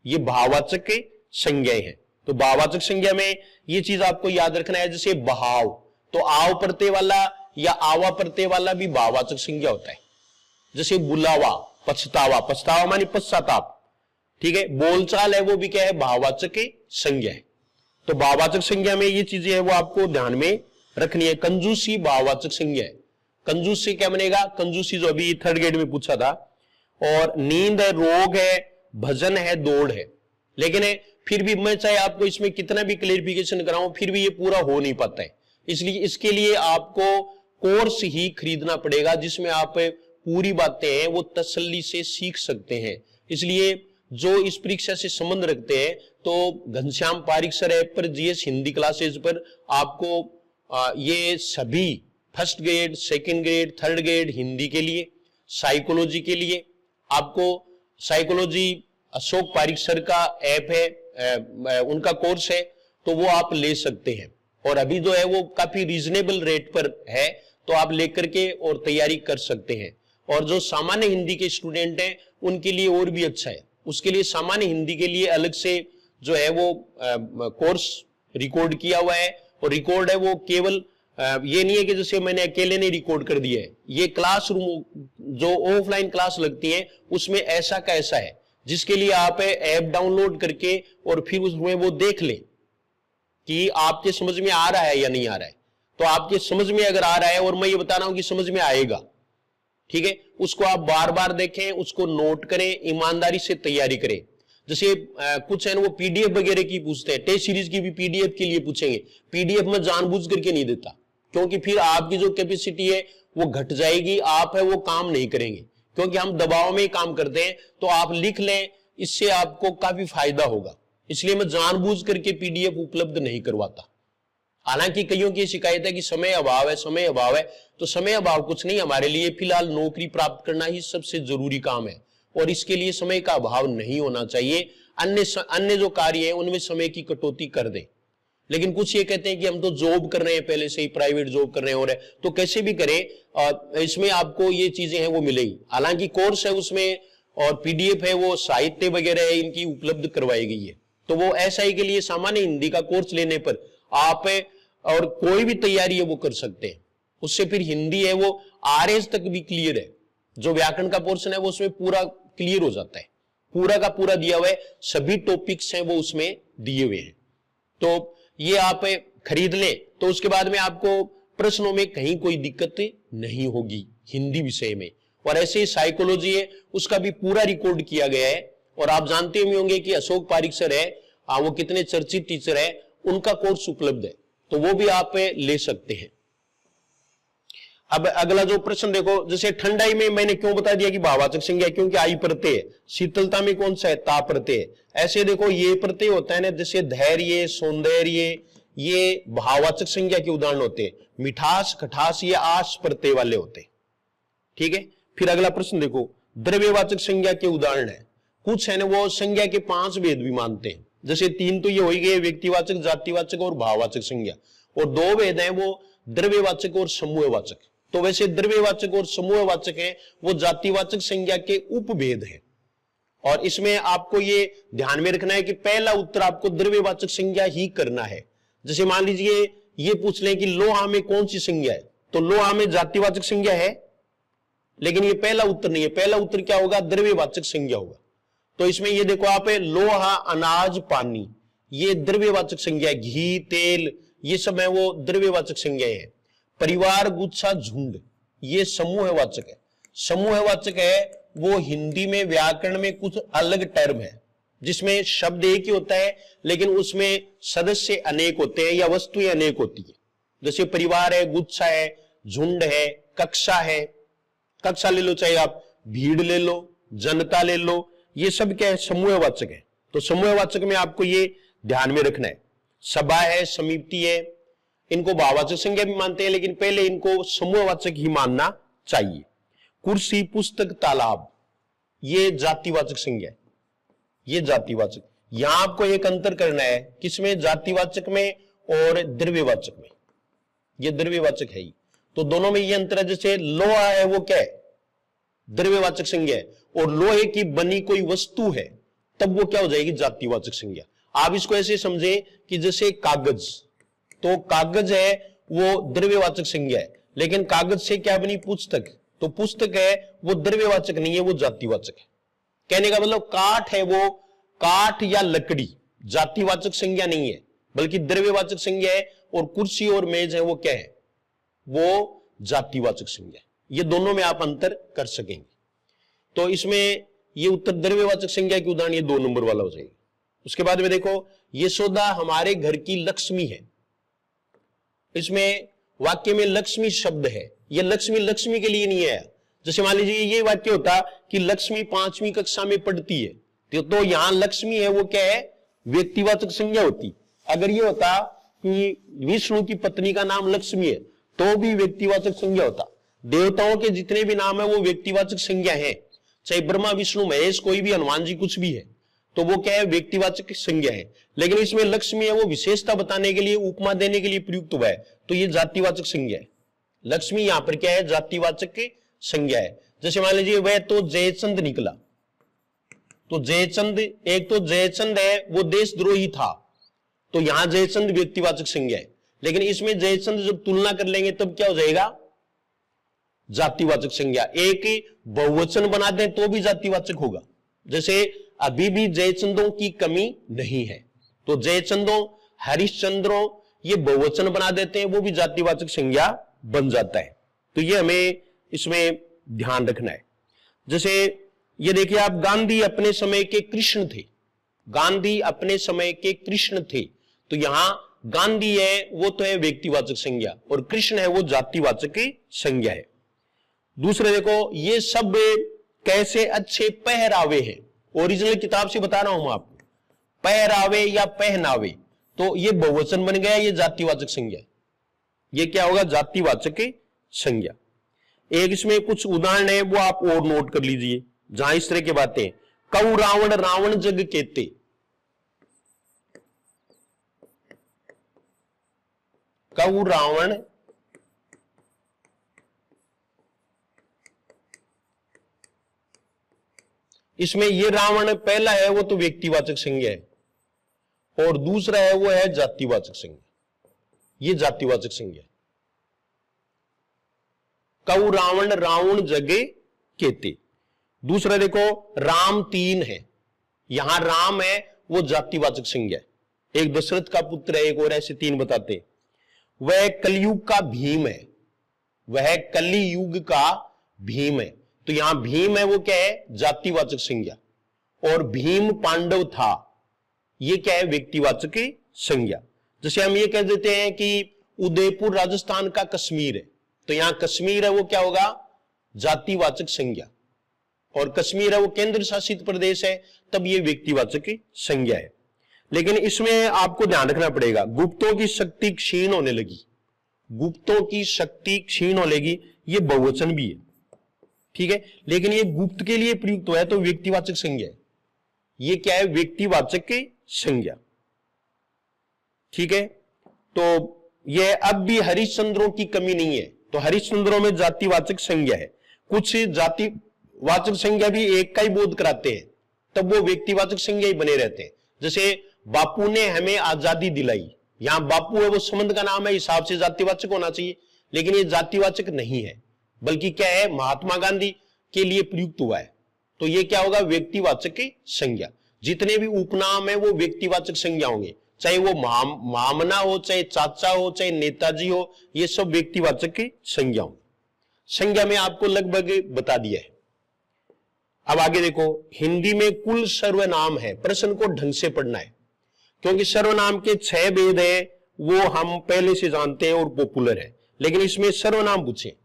S1: ये भाववाचक संज्ञाएं हैं। तो भाववाचक संज्ञा में ये चीज आपको याद रखना है। जैसे बहाव, तो आव प्रत्यय वाला या आवा प्रत्यय वाला भी भाववाचक संज्ञा होता है। जैसे बुलावा, पछतावा, पछतावा मानी पश्चाताप, ठीक है। बोलचाल है वो भी क्या है, भाववाचक संज्ञा है। तो भाववाचक संज्ञा में ये चीजें है वो आपको ध्यान में रखनी है। कंजूसी भाववाचक संज्ञा है। कंजूस से क्या बनेगा, कंजूसी जो अभी थर्ड ग्रेड में पूछा था। और नींद है, रोग है, भजन है, दौड़ है। लेकिन फिर भी मैं चाहे आपको इसमें कितना भी क्लेरिफिकेशन कराऊं फिर भी ये पूरा हो नहीं पाता है। इसलिए इसके लिए आपको कोर्स ही खरीदना पड़ेगा जिसमें आप पूरी बातें हैं वो तसल्ली से सीख सकते हैं। इसलिए जो इस परीक्षा से संबंध रखते हैं तो घनश्याम पारिक सर ऐप पर, जीएस हिंदी क्लासेज पर आपको ये सभी first grade, second grade, third grade Hindi के लिए, साइकोलॉजी के लिए आपको साइकोलॉजी अशोक पारिक सर का ऐप है, उनका कोर्स है, तो वो आप ले सकते हैं। और अभी जो है वो काफी रीजनेबल रेट पर है, तो आप लेकर के और तैयारी कर सकते हैं। और जो सामान्य हिंदी के स्टूडेंट हैं उनके लिए और भी अच्छा है। उसके लिए सामान्य हिंदी के लिए अलग से जो है वो कोर्स रिकॉर्ड किया हुआ है। और रिकॉर्ड है वो केवल ये नहीं है कि जैसे मैंने अकेले नहीं रिकॉर्ड कर दिया है, ये क्लासरूम जो ऑफलाइन क्लास लगती है उसमें ऐसा का ऐसा है, जिसके लिए आप ऐप डाउनलोड करके और फिर उसमें वो देख लें कि आपके समझ में आ रहा है या नहीं आ रहा है। तो आपके समझ में अगर आ रहा है, और मैं ये बता रहा हूं कि समझ में आएगा, ठीक है, उसको आप बार बार देखें, उसको नोट करें, ईमानदारी से तैयारी करें। जैसे कुछ है ना वो पीडीएफ वगैरह की पूछते हैं, टेस्ट सीरीज की भी पीडीएफ के लिए पूछेंगे। पीडीएफ में जानबूझ करके नहीं देता, क्योंकि फिर आपकी जो कैपेसिटी है वो घट जाएगी, आप है वो काम नहीं करेंगे, क्योंकि हम दबाव में ही काम करते हैं। तो आप लिख लें, इससे आपको काफी फायदा होगा। इसलिए मैं जानबूझ करके पीडीएफ उपलब्ध नहीं करवाता। हालांकि कईयों की शिकायत है कि समय अभाव है, समय अभाव है, तो समय अभाव कुछ नहीं, हमारे लिए फिलहाल नौकरी प्राप्त करना ही सबसे जरूरी काम है और इसके लिए समय का अभाव नहीं होना चाहिए। अन्य जो कार्य है उनमें समय की कटौती कर दें। लेकिन कुछ ये कहते हैं कि हम तो जॉब कर रहे हैं, पहले से ही प्राइवेट जॉब कर रहे हैं, और तो कैसे भी करें इसमें आपको ये चीजें हैं वो मिलेगी। हालांकि कोर्स है उसमें और पीडीएफ है वो साहित्य वगैरह है इनकी उपलब्ध करवाई गई है। तो वो एसआई के लिए सामान्य हिंदी का कोर्स लेने पर आप और कोई भी तैयारी है वो कर सकते हैं। उससे फिर हिंदी है वो आरएस तक भी क्लियर है। जो व्याकरण का पोर्शन है वो उसमें पूरा क्लियर हो जाता है, पूरा का पूरा दिया हुआ है, सभी टॉपिक्स हैं वो उसमें दिए हुए हैं। तो ये आप खरीद लें, तो उसके बाद में आपको प्रश्नों में कहीं कोई दिक्कत नहीं होगी हिंदी विषय में। और ऐसे ही साइकोलॉजी है उसका भी पूरा रिकॉर्ड किया गया है। और आप जानते भी होंगे कि अशोक पारिक सर है, वो कितने चर्चित टीचर है, उनका कोर्स उपलब्ध है, तो वो भी आप ले सकते हैं। अब अगला जो प्रश्न देखो, जैसे ठंडाई में मैंने क्यों बता दिया कि भाववाचक संज्ञा, क्योंकि आई प्रत्यय है। शीतलता में कौन सा है, ता प्रत्यय है। ऐसे देखो ये प्रत्यय होता है ना, जैसे धैर्य, सौंदर्य, ये भाववाचक संज्ञा के उदाहरण होते हैं। मिठास, खटास, ये आस प्रत्यय वाले होते हैं, ठीक है। फिर अगला प्रश्न देखो, द्रव्यवाचक संज्ञा के उदाहरण है। कुछ है ना वो संज्ञा के 5 भेद भी मानते हैं। जैसे 3 तो ये हो ही गए, व्यक्तिवाचक, जातिवाचक और भाववाचक संज्ञा, और 2 भेद है वो द्रव्यवाचक और समूहवाचक। तो वैसे द्रव्यवाचक और समूहवाचक है वो जातिवाचक संज्ञा के उपभेद है। और इसमें आपको ये ध्यान में रखना है कि पहला उत्तर आपको द्रव्यवाचक संज्ञा ही करना है। जैसे मान लीजिए ये पूछ लें कि लोहा में कौन सी संज्ञा है, तो लोहा में जातिवाचक संज्ञा है, लेकिन ये पहला उत्तर नहीं है। पहला उत्तर क्या होगा, द्रव्यवाचक संज्ञा होगा। तो इसमें ये देखो आप, लोहा, अनाज, पानी, ये द्रव्यवाचक संज्ञा है। घी, तेल, ये सब है वो द्रव्यवाचक संज्ञाएं हैं। परिवार, गुच्छा, झुंड, ये समूहवाचक है। समूहवाचक है वो हिंदी में व्याकरण में कुछ अलग टर्म है। जिसमें शब्द एक ही होता है लेकिन उसमें सदस्य अनेक होते हैं या वस्तुएं अनेक होती है। जैसे परिवार है, गुच्छा है, झुंड है, कक्षा है। कक्षा ले लो, चाहे आप भीड़ ले लो, जनता ले लो, ये सब क्या है, समूहवाचक है। तो समूहवाचक में आपको ये ध्यान में रखना है। सभा है, समिति है, इनको भाववाचक संज्ञा भी मानते हैं लेकिन पहले इनको समूहवाचक ही मानना चाहिए। कुर्सी, पुस्तक, तालाब, ये जातिवाचक संज्ञा है, ये जातिवाचक। यहां आपको एक अंतर करना है, किसमें, जातिवाचक में और द्रव्यवाचक में। ये द्रव्यवाचक है ही, तो दोनों में ये अंतर है। जैसे लोहा है, वो क्या है, द्रव्यवाचक संज्ञा है, और लोहे की बनी कोई वस्तु है तब वो क्या हो जाएगी, जातिवाचक संज्ञा। आप इसको ऐसे समझे कि जैसे कागज, तो कागज है वो द्रव्यवाचक संज्ञा है, लेकिन कागज से क्या बनी, पुस्तक, तो पुस्तक है वो द्रव्यवाचक नहीं है, वो जातिवाचक है। कहने का मतलब काठ है, वो काठ या लकड़ी जातिवाचक संज्ञा नहीं है बल्कि द्रव्यवाचक संज्ञा है, और कुर्सी और मेज है वो क्या है, वो जातिवाचक संज्ञा है। ये दोनों में आप अंतर कर सकेंगे। तो इसमें ये उत्तर द्रव्यवाचक संज्ञा की उदाहरण ये 2 नंबर वाला हो जाएगा। उसके बाद में देखो, यशोदा हमारे घर की लक्ष्मी है। इसमें वाक्य में लक्ष्मी शब्द है, ये लक्ष्मी लक्ष्मी के लिए नहीं है। जैसे मान लीजिए ये वाक्य होता कि लक्ष्मी 5वीं कक्षा में पढ़ती है, तो यहां लक्ष्मी है वो क्या है, व्यक्तिवाचक संज्ञा होती। अगर ये होता कि विष्णु की पत्नी का नाम लक्ष्मी है तो भी व्यक्तिवाचक संज्ञा होता। देवताओं के जितने भी नाम है वो व्यक्तिवाचक संज्ञा है, चाहे ब्रह्मा, विष्णु, महेश, कोई भी, हनुमान जी, कुछ भी है, तो वो क्या है, व्यक्तिवाचक संज्ञा है। लेकिन इसमें लक्ष्मी है वो विशेषता बताने के लिए, उपमा देने के लिए प्रयुक्त हुआ है, तो ये जातिवाचक संज्ञा है। लक्ष्मी यहां पर क्या है, जातिवाचक संज्ञा है। जैसे मान लीजिए वह तो जयचंद निकला, तो जयचंद, एक तो जयचंद है वो देशद्रोही था, तो यहां जयचंद व्यक्तिवाचक संज्ञा है। लेकिन इसमें जयचंद जब तुलना कर लेंगे तब क्या हो जाएगा, जातिवाचक संज्ञा। एक बहुवचन बना दें तो भी जातिवाचक होगा। जैसे अभी भी जयचंदों की कमी नहीं है, तो जयचंदों, हरिश्चंद्रों, ये बहुवचन बना देते हैं, वो भी जातिवाचक संज्ञा बन जाता है। तो ये हमें इसमें ध्यान रखना है। जैसे ये देखिए आप, गांधी अपने समय के कृष्ण थे, गांधी अपने समय के कृष्ण थे, तो यहां गांधी है वो तो है व्यक्तिवाचक संज्ञा, और कृष्ण है वो जातिवाचक संज्ञा है। दूसरे देखो, ये सब कैसे अच्छे पहरावे हैं, ओरिजिनल किताब से बता रहा हूं आपको, पहरावे या पहनावे, तो ये बहुवचन बन गया, ये जातिवाचक संज्ञा, ये क्या होगा, जातिवाचक संज्ञा। एक इसमें कुछ उदाहरण है वो आप और नोट कर लीजिए जहां इस तरह की बातें, कऊ रावण रावण जग केते, कऊ रावण, इसमें ये रावण पहला है वो तो व्यक्तिवाचक संज्ञा है, और दूसरा है वो है जातिवाचक संज्ञा, ये जातिवाचक संज्ञा। कऊ रावण रावण जगे केते। दूसरा देखो, राम 3 है, यहां राम है वो जातिवाचक संज्ञा है। एक दशरथ का पुत्र है, एक और ऐसे 3 बताते। वह कलयुग का भीम है, वह कलियुग का भीम है, तो यहां भीम है वो क्या है, जातिवाचक संज्ञा, और भीम पांडव था, ये क्या है, व्यक्तिवाचक संज्ञा। जैसे हम ये कह देते हैं कि उदयपुर राजस्थान का कश्मीर है, तो यहां कश्मीर है वो क्या होगा, जातिवाचक संज्ञा, और कश्मीर है वो केंद्र शासित प्रदेश है, तब ये व्यक्तिवाचक संज्ञा है। लेकिन इसमें आपको ध्यान रखना पड़ेगा, गुप्तों की शक्ति क्षीण होने लगी, गुप्तों की शक्ति क्षीण होने लगी, ये बहुवचन भी है, ठीक है, लेकिन ये गुप्त के लिए प्रयुक्त हुआ है तो व्यक्तिवाचक संज्ञा है, ये क्या है, व्यक्तिवाचक संज्ञा, ठीक है। तो ये अब भी हरिश्चंद्रों की कमी नहीं है, तो हरिश्चंद्रों में जातिवाचक संज्ञा है। कुछ जातिवाचक संज्ञा भी एक का ही बोध कराते हैं, तब वो व्यक्तिवाचक संज्ञा ही बने रहते हैं। जैसे बापू ने हमें आजादी दिलाई, यहां बापू है वो संबंध का नाम है, हिसाब से जातिवाचक होना चाहिए, लेकिन ये जातिवाचक नहीं है, बल्कि क्या है, महात्मा गांधी के लिए प्रयुक्त हुआ है, तो ये क्या होगा, व्यक्तिवाचक संज्ञा। जितने भी उपनाम है वो व्यक्तिवाचक संज्ञा होंगे, चाहे वो मामना हो, चाहे चाचा हो, चाहे नेताजी हो, ये सब व्यक्तिवाचक संज्ञा होंगे। संज्ञा में आपको लगभग बता दिया है। अब आगे देखो, हिंदी में कुल सर्वनाम है। प्रश्न को ढंग से पढ़ना है, क्योंकि सर्वनाम के 6 भेद है, वो हम पहले से जानते हैं और पॉपुलर है, लेकिन इसमें सर्वनाम पूछे।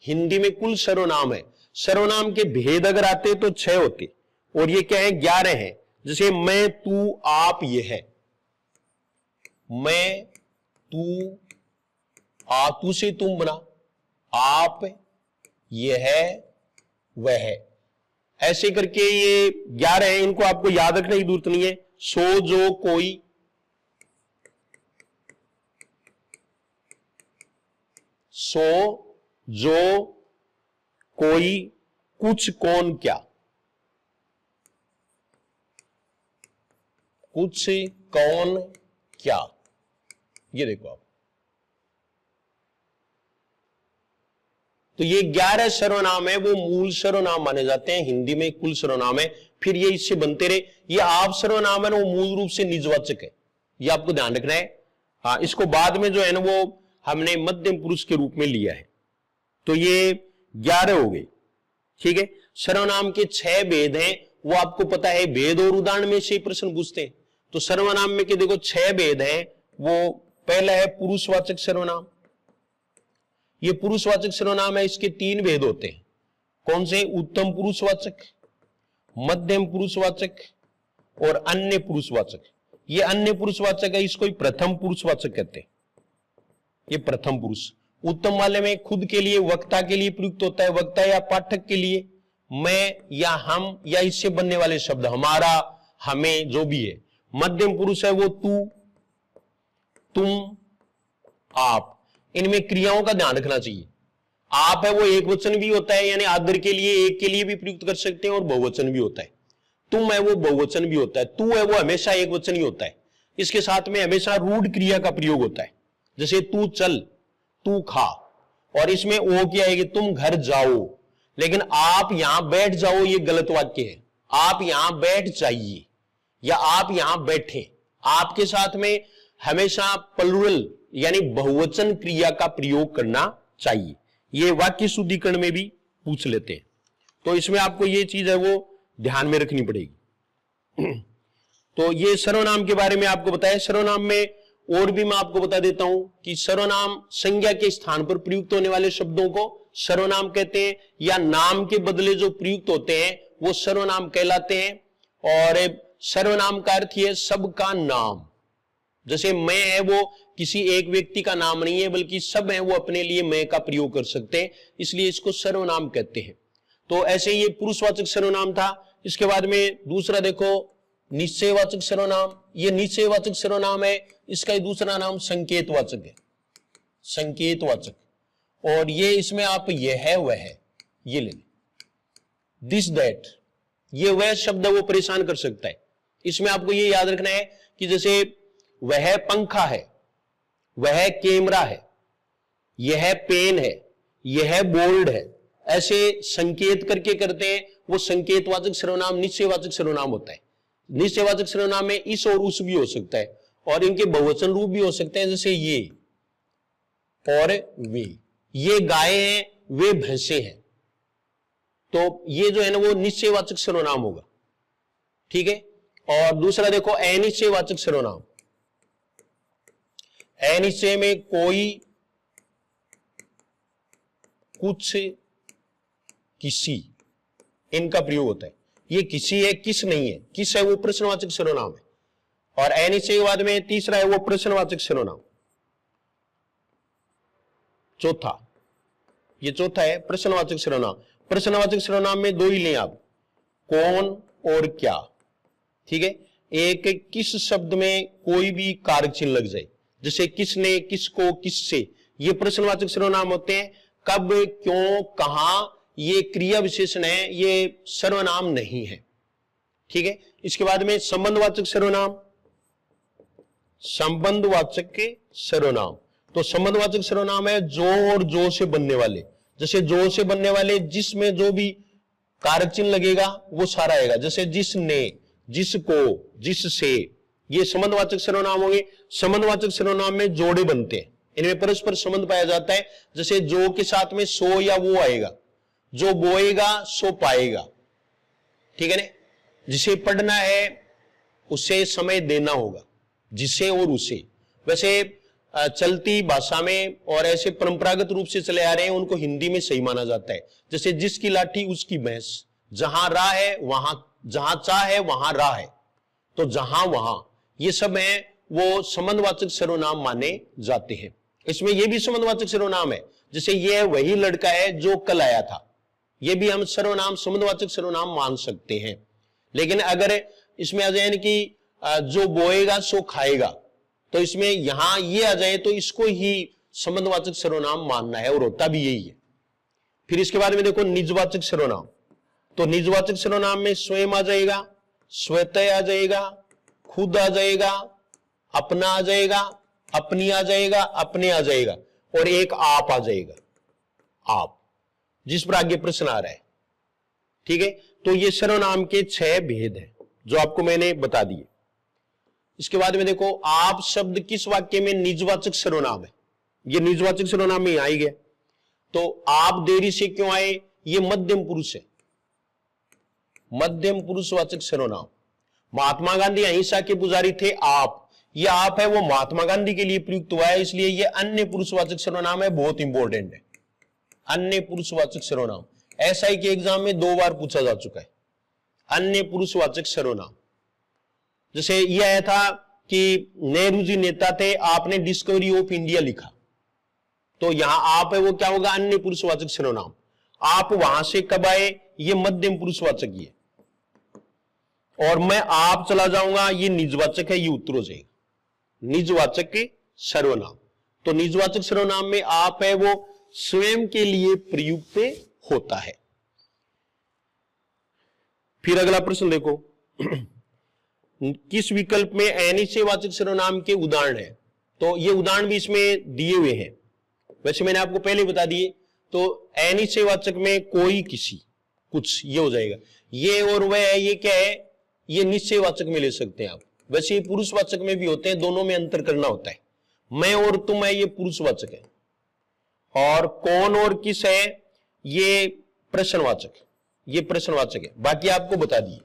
S1: हिंदी में कुल सर्वनाम है, सर्वनाम के भेद अगर आते तो 6 होते, और ये क्या है, 11 है। जैसे मैं, तू, आप, ये है। मैं, तू, आ, तू से तुम बना, आप, ये है, वह है। ऐसे करके ये 11 है, इनको आपको याद रखने की जरूरत नहीं है। सो, जो, कोई, सो, जो, कोई, कुछ, कौन, क्या। कुछ, कौन, क्या, ये देखो आप। तो ये 11 सर्वनाम है, वो मूल सर्वनाम माने जाते हैं। हिंदी में कुल सर्वनाम है, फिर ये इससे बनते रहे। ये आप सर्वनाम है ना, वो मूल रूप से निजवाचक है, ये आपको ध्यान रखना है। हाँ, इसको बाद में जो है ना, वो हमने मध्यम पुरुष के रूप में लिया है। तो ये 11 हो गई, ठीक है। सर्वनाम के 6 भेद हैं, वो आपको पता है। भेद और उदाहरण में से प्रश्न पूछते हैं। तो सर्वनाम में के देखो 6 भेद हैं। वो पहला है पुरुषवाचक सर्वनाम। ये पुरुषवाचक सर्वनाम है, इसके 3 भेद होते हैं। कौन से? उत्तम पुरुषवाचक, मध्यम पुरुषवाचक और अन्य पुरुषवाचक। ये अन्य पुरुषवाचक है, इसको प्रथम पुरुषवाचक कहते हैं। ये प्रथम पुरुष। उत्तम वाले में खुद के लिए, वक्ता के लिए प्रयुक्त होता है, वक्ता या पाठक के लिए, मैं या हम या इससे बनने वाले शब्द, हमारा, हमें, जो भी है। मध्यम पुरुष है वो तू, तुम, आप। इनमें क्रियाओं का ध्यान रखना चाहिए। आप है वो एक वचन भी होता है, यानी आदर के लिए, एक के लिए भी प्रयुक्त कर सकते हैं, और बहुवचन भी होता है। तुम है वो बहुवचन भी होता है। तू है वो हमेशा एक वचन ही होता है। इसके साथ में हमेशा रूढ़ क्रिया का प्रयोग होता है, जैसे तू चल, तू खा। और इसमें ओ क्या है कि तुम घर जाओ। लेकिन आप यहां बैठ जाओ, ये गलत वाक्य है। आप यहां बैठ जाइए या आप यहां बैठे। आपके साथ में हमेशा प्लुरल यानी बहुवचन क्रिया का प्रयोग करना चाहिए। ये वाक्य शुद्धिकरण में भी पूछ लेते हैं, तो इसमें आपको ये चीज है वो ध्यान में रखनी पड़ेगी। तो ये सर्वनाम के बारे में आपको बताया। सर्वनाम में और भी मैं आपको बता देता हूं कि सर्वनाम संज्ञा के स्थान पर प्रयुक्त होने वाले शब्दों को सर्वनाम कहते हैं, या नाम के बदले जो प्रयुक्त होते हैं वो सर्वनाम कहलाते हैं। और सर्वनाम का अर्थ है सबका नाम। जैसे मैं है वो किसी एक व्यक्ति का नाम नहीं है, बल्कि सब है वो अपने लिए मैं का प्रयोग कर सकते हैं, इसलिए इसको सर्वनाम कहते हैं। तो ऐसे ये पुरुषवाचक सर्वनाम था। इसके बाद में दूसरा देखो, निश्चयवाचक सर्वनाम। ये निश्चयवाचक सर्वनाम है, इसका ही दूसरा नाम संकेतवाचक है, संकेतवाचक। और ये इसमें आप यह है वह है ये ले, दिस दैट, ये वह शब्द वो परेशान कर सकता है। इसमें आपको ये याद रखना है कि जैसे वह पंखा है, वह कैमरा है, यह पेन है, यह बोर्ड है, ऐसे संकेत करके करते हैं, वो संकेतवाचक सर्वनाम निश्चयवाचक सर्वनाम होता है। निश्चयवाचक सर्वनाम में इस और उस भी हो सकता है, और इनके बहुवचन रूप भी हो सकते हैं, जैसे ये और वे। ये गाय हैं, वे भैंसे हैं। तो ये जो है ना वो निश्चयवाचक सर्वनाम होगा, ठीक है। और दूसरा देखो अनिश्चयवाचक सर्वनाम। अनिश्चय में कोई, कुछ, किसी, इनका प्रयोग होता है। ये किसी है, किस नहीं है। किस है वो प्रश्नवाचक सर्वनाम है। और अनिश्चय के बाद में तीसरा है वो प्रश्नवाचक सर्वनाम। चौथा, ये चौथा है प्रश्नवाचक सर्वनाम। प्रश्नवाचक सर्वनाम में 2 ही लें आप, कौन और क्या, ठीक है। एक किस शब्द में कोई भी कारक चिन्ह लग जाए, जैसे किसने, किसको, किससे, ये प्रश्नवाचक सर्वनाम होते हैं। कब, क्यों, कहां, ये क्रिया विशेषण है, ये सर्वनाम नहीं है, ठीक है। इसके बाद में संबंधवाचक सर्वनाम। संबंधवाचक के सर्वनाम, तो संबंधवाचक सर्वनाम है जो और जो से बनने वाले। जैसे जो से बनने वाले, जिसमें जो भी कारक चिन्ह लगेगा वो सारा आएगा, जैसे जिसने, जिसको, जिससे, ये संबंधवाचक सर्वनाम होंगे। संबंधवाचक सर्वनाम में जोड़े बनते हैं, इनमें परस्पर संबंध पाया जाता है। जैसे जो के साथ में सो या वो आएगा, जो बोएगा सो पाएगा, ठीक है ना। जिसे पढ़ना है उसे समय देना होगा, जिसे और उसे। वैसे चलती भाषा में और ऐसे परंपरागत रूप से चले आ रहे हैं, उनको हिंदी में सही माना जाता है। जैसे जिसकी लाठी उसकी भैंस, जहां राह है वहां, जहां चाह है वहां राह है, तो जहां वहां, ये सब है वो संबंधवाचक सर्वनाम माने जाते हैं। इसमें ये भी संबंधवाचक सर्वनाम है, जैसे ये वही लड़का है जो कल आया था, ये भी हम सर्वनाम संबंधवाचक सर्वनाम मान सकते हैं। लेकिन अगर इसमें आ जाए कि जो बोएगा सो खाएगा, तो इसमें यहां ये आ जाए तो इसको ही संबंधवाचक सर्वनाम मानना है, और होता भी यही है। फिर इसके बाद में देखो निजवाचक सर्वनाम। तो निजवाचक सर्वनाम में स्वयं आ जाएगा, स्वतः आ जाएगा, खुद आ जाएगा, अपना आ जाएगा, अपनी आ जाएगा, अपने आ जाएगा, और एक आप आ जाएगा, आप, जिस पर आगे प्रश्न आ रहा है। ठीक है, तो ये सर्वनाम के 6 भेद हैं जो आपको मैंने बता दिए। इसके बाद में देखो आप शब्द किस वाक्य में निजवाचक सर्वनाम है, ये निजवाचक सर्वनाम में आ ही गया। तो आप देरी से क्यों आए, ये मध्यम पुरुष है, मध्यम पुरुषवाचक सर्वनाम। महात्मा गांधी अहिंसा के पुजारी थे, आप, ये आप है वो महात्मा गांधी के लिए प्रयुक्त हुआ है, इसलिए ये अन्य पुरुषवाचक सर्वनाम है, बहुत इंपॉर्टेंट है। अन्य पुरुषवाचक सर्वनाम एसआई के एग्जाम में 2 बार पूछा जा चुका है, अन्य पुरुषवाचक सर्वनाम। जैसे यह आया था कि नेहरू जी नेता थे, आपने डिस्कवरी ऑफ इंडिया लिखा, तो यहां आप है वो क्या होगा, अन्य पुरुषवाचक सर्वनाम। आप वहां से कब आए, ये मध्यम पुरुषवाचक ही है, और मैं आप चला जाऊंगा, ये निजवाचक है, ये उत्तर हो जाएगा, निजवाचक के सर्वनाम। तो निजवाचक सर्वनाम में आप है वो स्वयं के लिए प्रयुक्त होता है। फिर अगला प्रश्न देखो, किस विकल्प में अनिश्चयवाचक सर्वनाम के उदाहरण है। तो ये उदाहरण भी इसमें दिए हुए हैं, वैसे मैंने आपको पहले बता दिए। तो अनिश्चयवाचक में कोई, किसी, कुछ, ये हो जाएगा। ये और वह है, ये क्या है, ये निश्चयवाचक में ले सकते हैं आप। वैसे ये पुरुषवाचक में भी होते हैं, दोनों में अंतर करना होता है। मैं और तुम है, ये पुरुषवाचक है, और कौन और किस है, ये प्रश्नवाचक, ये प्रश्नवाचक है। बाकी आपको बता दिए,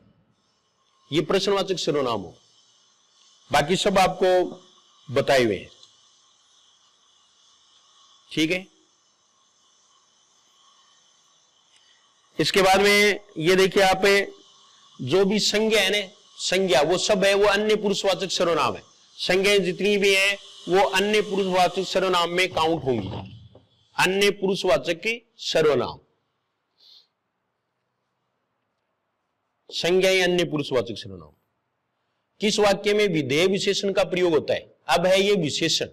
S1: ये प्रश्नवाचक सर्वनाम हो, बाकी सब आपको बताए हुए हैं। ठीक है, इसके बाद में ये देखिए आप, जो भी संज्ञा है ना, संज्ञा वो सब है वो अन्य पुरुषवाचक सर्वनाम है। संज्ञाएं जितनी भी हैं वो अन्य पुरुषवाचक सर्वनाम में काउंट होंगी, अन्य पुरुषवाचक के सर्वनाम, संज्ञाएं अन्य पुरुषवाचक सर्वनाम। किस वाक्य में विधेय विशेषण का प्रयोग होता है, अब है ये विशेषण।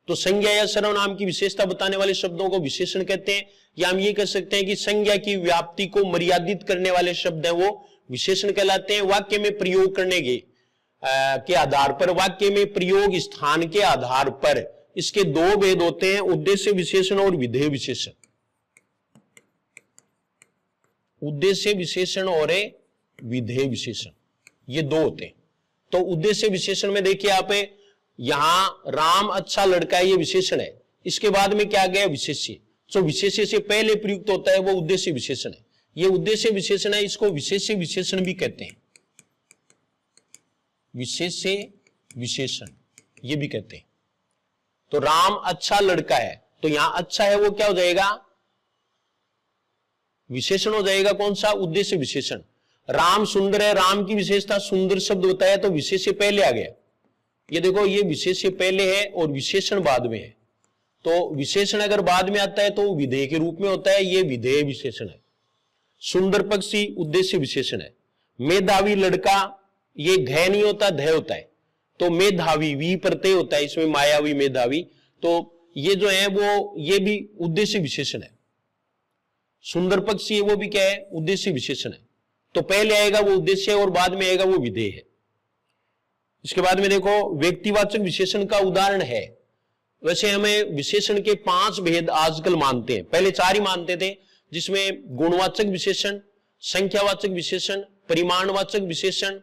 S1: तो संज्ञा या सर्वनाम की विशेषता बताने वाले शब्दों को विशेषण कहते हैं, या हम ये कह सकते हैं कि संज्ञा की व्याप्ति को मर्यादित करने वाले शब्द हैं वो विशेषण कहलाते हैं। वाक्य में प्रयोग करने के आधार पर, वाक्य में प्रयोग स्थान के आधार पर इसके 2 भेद होते हैं, उद्देश्य विशेषण और विधेय विशेषण। उद्देश्य विशेषण और विधेय विशेषण, ये 2 होते हैं। तो उद्देश्य विशेषण में देखिए आप, यहां राम अच्छा लड़का है, ये विशेषण है, इसके बाद में क्या गया, विशेष्य। तो विशेष्य से पहले प्रयुक्त होता है वो उद्देश्य विशेषण है, ये उद्देश्य विशेषण है, इसको विशेष्य विशेषण भी कहते हैं, विशेष्य विशेषण ये भी कहते हैं। तो राम अच्छा लड़का है, तो यहां अच्छा है वो क्या हो जाएगा, विशेषण हो जाएगा, कौन सा, उद्देश्य विशेषण। राम सुंदर है, राम की विशेषता सुंदर शब्द होता है, तो विशेष्य पहले आ गया। ये देखो, ये विशेष्य पहले है और विशेषण बाद में है। तो विशेषण अगर बाद में आता है तो विधेय के रूप में होता है, ये विधेय विशेषण है। सुंदर पक्षी उद्देश्य विशेषण है। मेधावी लड़का, ये घ नहीं होता, ध होता है, तो मेधावी, वी प्रत्यय होता है इसमें, मायावी मेधावी, तो ये जो है वो ये भी उद्देश्य विशेषण है। सुंदर पक्षी है वो भी क्या है, उद्देश्य विशेषण है। तो पहले आएगा वो उद्देश्य और बाद में आएगा वो विधेय है। इसके बाद में देखो, व्यक्तिवाचक विशेषण का उदाहरण है। वैसे हमें विशेषण के 5 भेद आजकल मानते हैं, पहले 4 ही मानते थे, जिसमें गुणवाचक विशेषण, संख्यावाचक विशेषण, परिमाणवाचक विशेषण,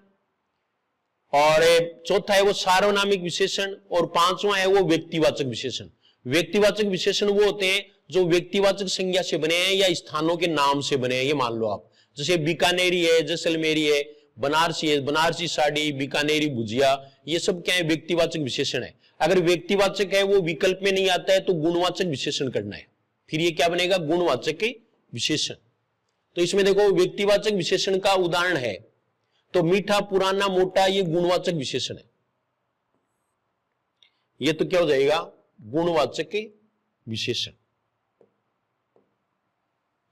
S1: और चौथा है वो सार्वनामिक विशेषण, और 5वां है वो व्यक्तिवाचक विशेषण। व्यक्तिवाचक विशेषण वो होते हैं जो व्यक्तिवाचक संज्ञा से बने हैं या स्थानों के नाम से बने हैं, ये मान लो आप। जैसे बीकानेरी है, जैसलमेरी है, बनारसी है, बनारसी साड़ी, बीकानेरी भुजिया, ये सब क्या है? व्यक्तिवाचक विशेषण है। अगर व्यक्तिवाचक है वो विकल्प में नहीं आता है तो गुणवाचक विशेषण करना है, फिर ये क्या बनेगा? गुणवाचक विशेषण। तो इसमें देखो व्यक्तिवाचक विशेषण का उदाहरण है तो मीठा, पुराना, मोटा, ये गुणवाचक विशेषण है। ये तो क्या हो जाएगा? गुणवाचक विशेषण।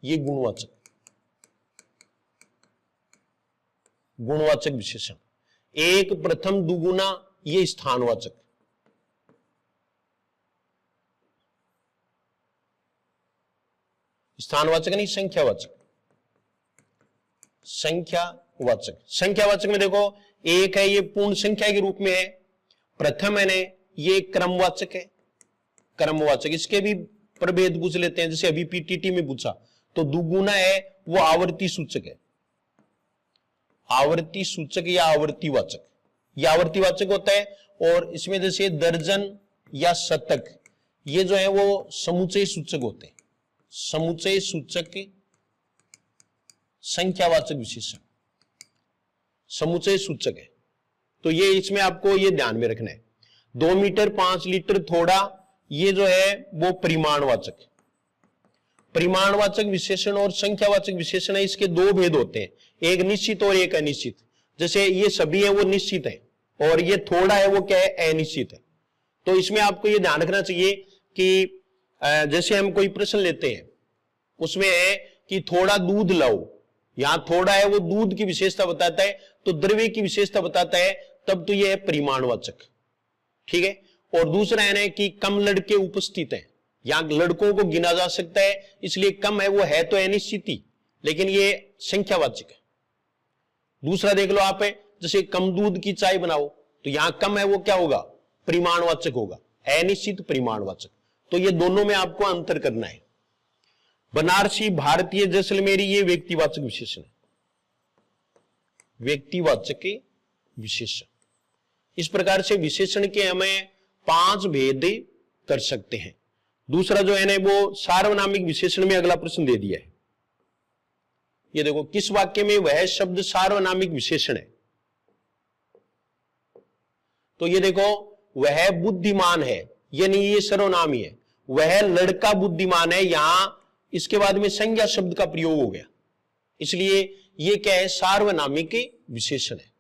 S1: ये गुणवाचक विशेषण। एक, प्रथम, दुगुना, ये स्थानवाचक। स्थानवाचक नहीं, संख्यावाचक। संख्यावाचक। संख्यावाचक में देखो एक है, ये पूर्ण संख्या के रूप में है। प्रथम है ने, ये क्रमवाचक है, क्रमवाचक। इसके भी प्रभेद पूछ लेते हैं, जैसे अभी पीटीटी में पूछा। तो दुगुना है वो आवर्ती सूचक है, आवर्ती सूचक या आवर्तीवाचक, यह आवर्तीवाचक होता है। और इसमें जैसे दर्जन या शतक, ये जो है वो समुच्चय सूचक होते हैं, समुच्चय सूचक संख्यावाचक विशेषण, समुच्चय सूचक है। तो ये इसमें आपको ये ध्यान में रखना है। 2 मीटर, 5 लीटर, थोड़ा, ये जो है वो परिमाणवाचक। परिमाणवाचक विशेषण और संख्यावाचक विशेषण है, इसके दो भेद होते हैं, एक निश्चित और एक अनिश्चित। जैसे ये सभी है वो निश्चित है और ये थोड़ा है वो क्या है? अनिश्चित है। तो इसमें आपको ये ध्यान रखना चाहिए कि जैसे हम कोई प्रश्न लेते हैं उसमें है कि थोड़ा दूध लाओ, यहां थोड़ा है वो दूध की विशेषता बताता है, तो द्रव्य की विशेषता बताता है, तब तो ये है परिमाणवाचक। ठीक है। और दूसरा है ना कि कम लड़के उपस्थित हैं, यहां लड़कों को गिना जा सकता है, इसलिए कम है वो है तो अनिश्चित, लेकिन ये संख्यावाचक है। दूसरा देख लो आप, जैसे कम दूध की चाय बनाओ, तो यहां कम है वो क्या होगा? परिमाणवाचक होगा, अनिश्चित परिमाणवाचक। तो ये दोनों में आपको अंतर करना है। बनारसी, भारतीय, जैसलमेरी, ये व्यक्तिवाचक विशेषण है, व्यक्तिवाचक विशेषण। इस प्रकार से विशेषण के हमें 5 भेद कर सकते हैं। दूसरा जो है ना वो सार्वनामिक विशेषण में अगला प्रश्न दे दिया है। ये देखो, किस वाक्य में वह शब्द सार्वनामिक विशेषण है? तो ये देखो, वह बुद्धिमान है, यानी ये सर्वनामी है। वह लड़का बुद्धिमान है, यहां इसके बाद में संज्ञा शब्द का प्रयोग हो गया, इसलिए ये क्या है? सार्वनामिक विशेषण है।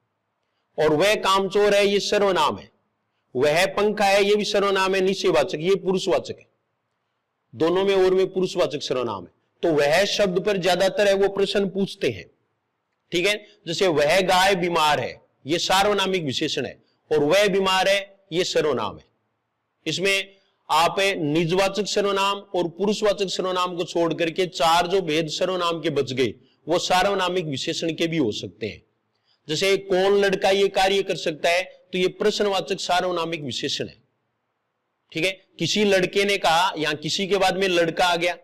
S1: और वह कामचोर है, ये सर्वनाम है। वह पंखा है, ये भी सर्वनाम है, निश्चयवाचक, ये पुरुषवाचक है। दोनों में और में पुरुषवाचक सर्वनाम है। तो वह शब्द पर ज्यादातर है वो प्रश्न पूछते हैं। ठीक है। जैसे वह गाय बीमार है, ये सार्वनामिक विशेषण है, और वह बीमार है ये सर्वनाम है। इसमें आप निजवाचक सर्वनाम और पुरुषवाचक सर्वनाम को छोड़ करके 4 जो भेद सर्वनाम के बच गए वो सार्वनामिक विशेषण के भी हो सकते हैं। जैसे कौन लड़का ये कार्य कर सकता है, तो ये प्रश्नवाचक सार्वनामिक विशेषण है। ठीक है। किसी लड़के ने कहा, यहां किसी के बाद में लड़का आ गया,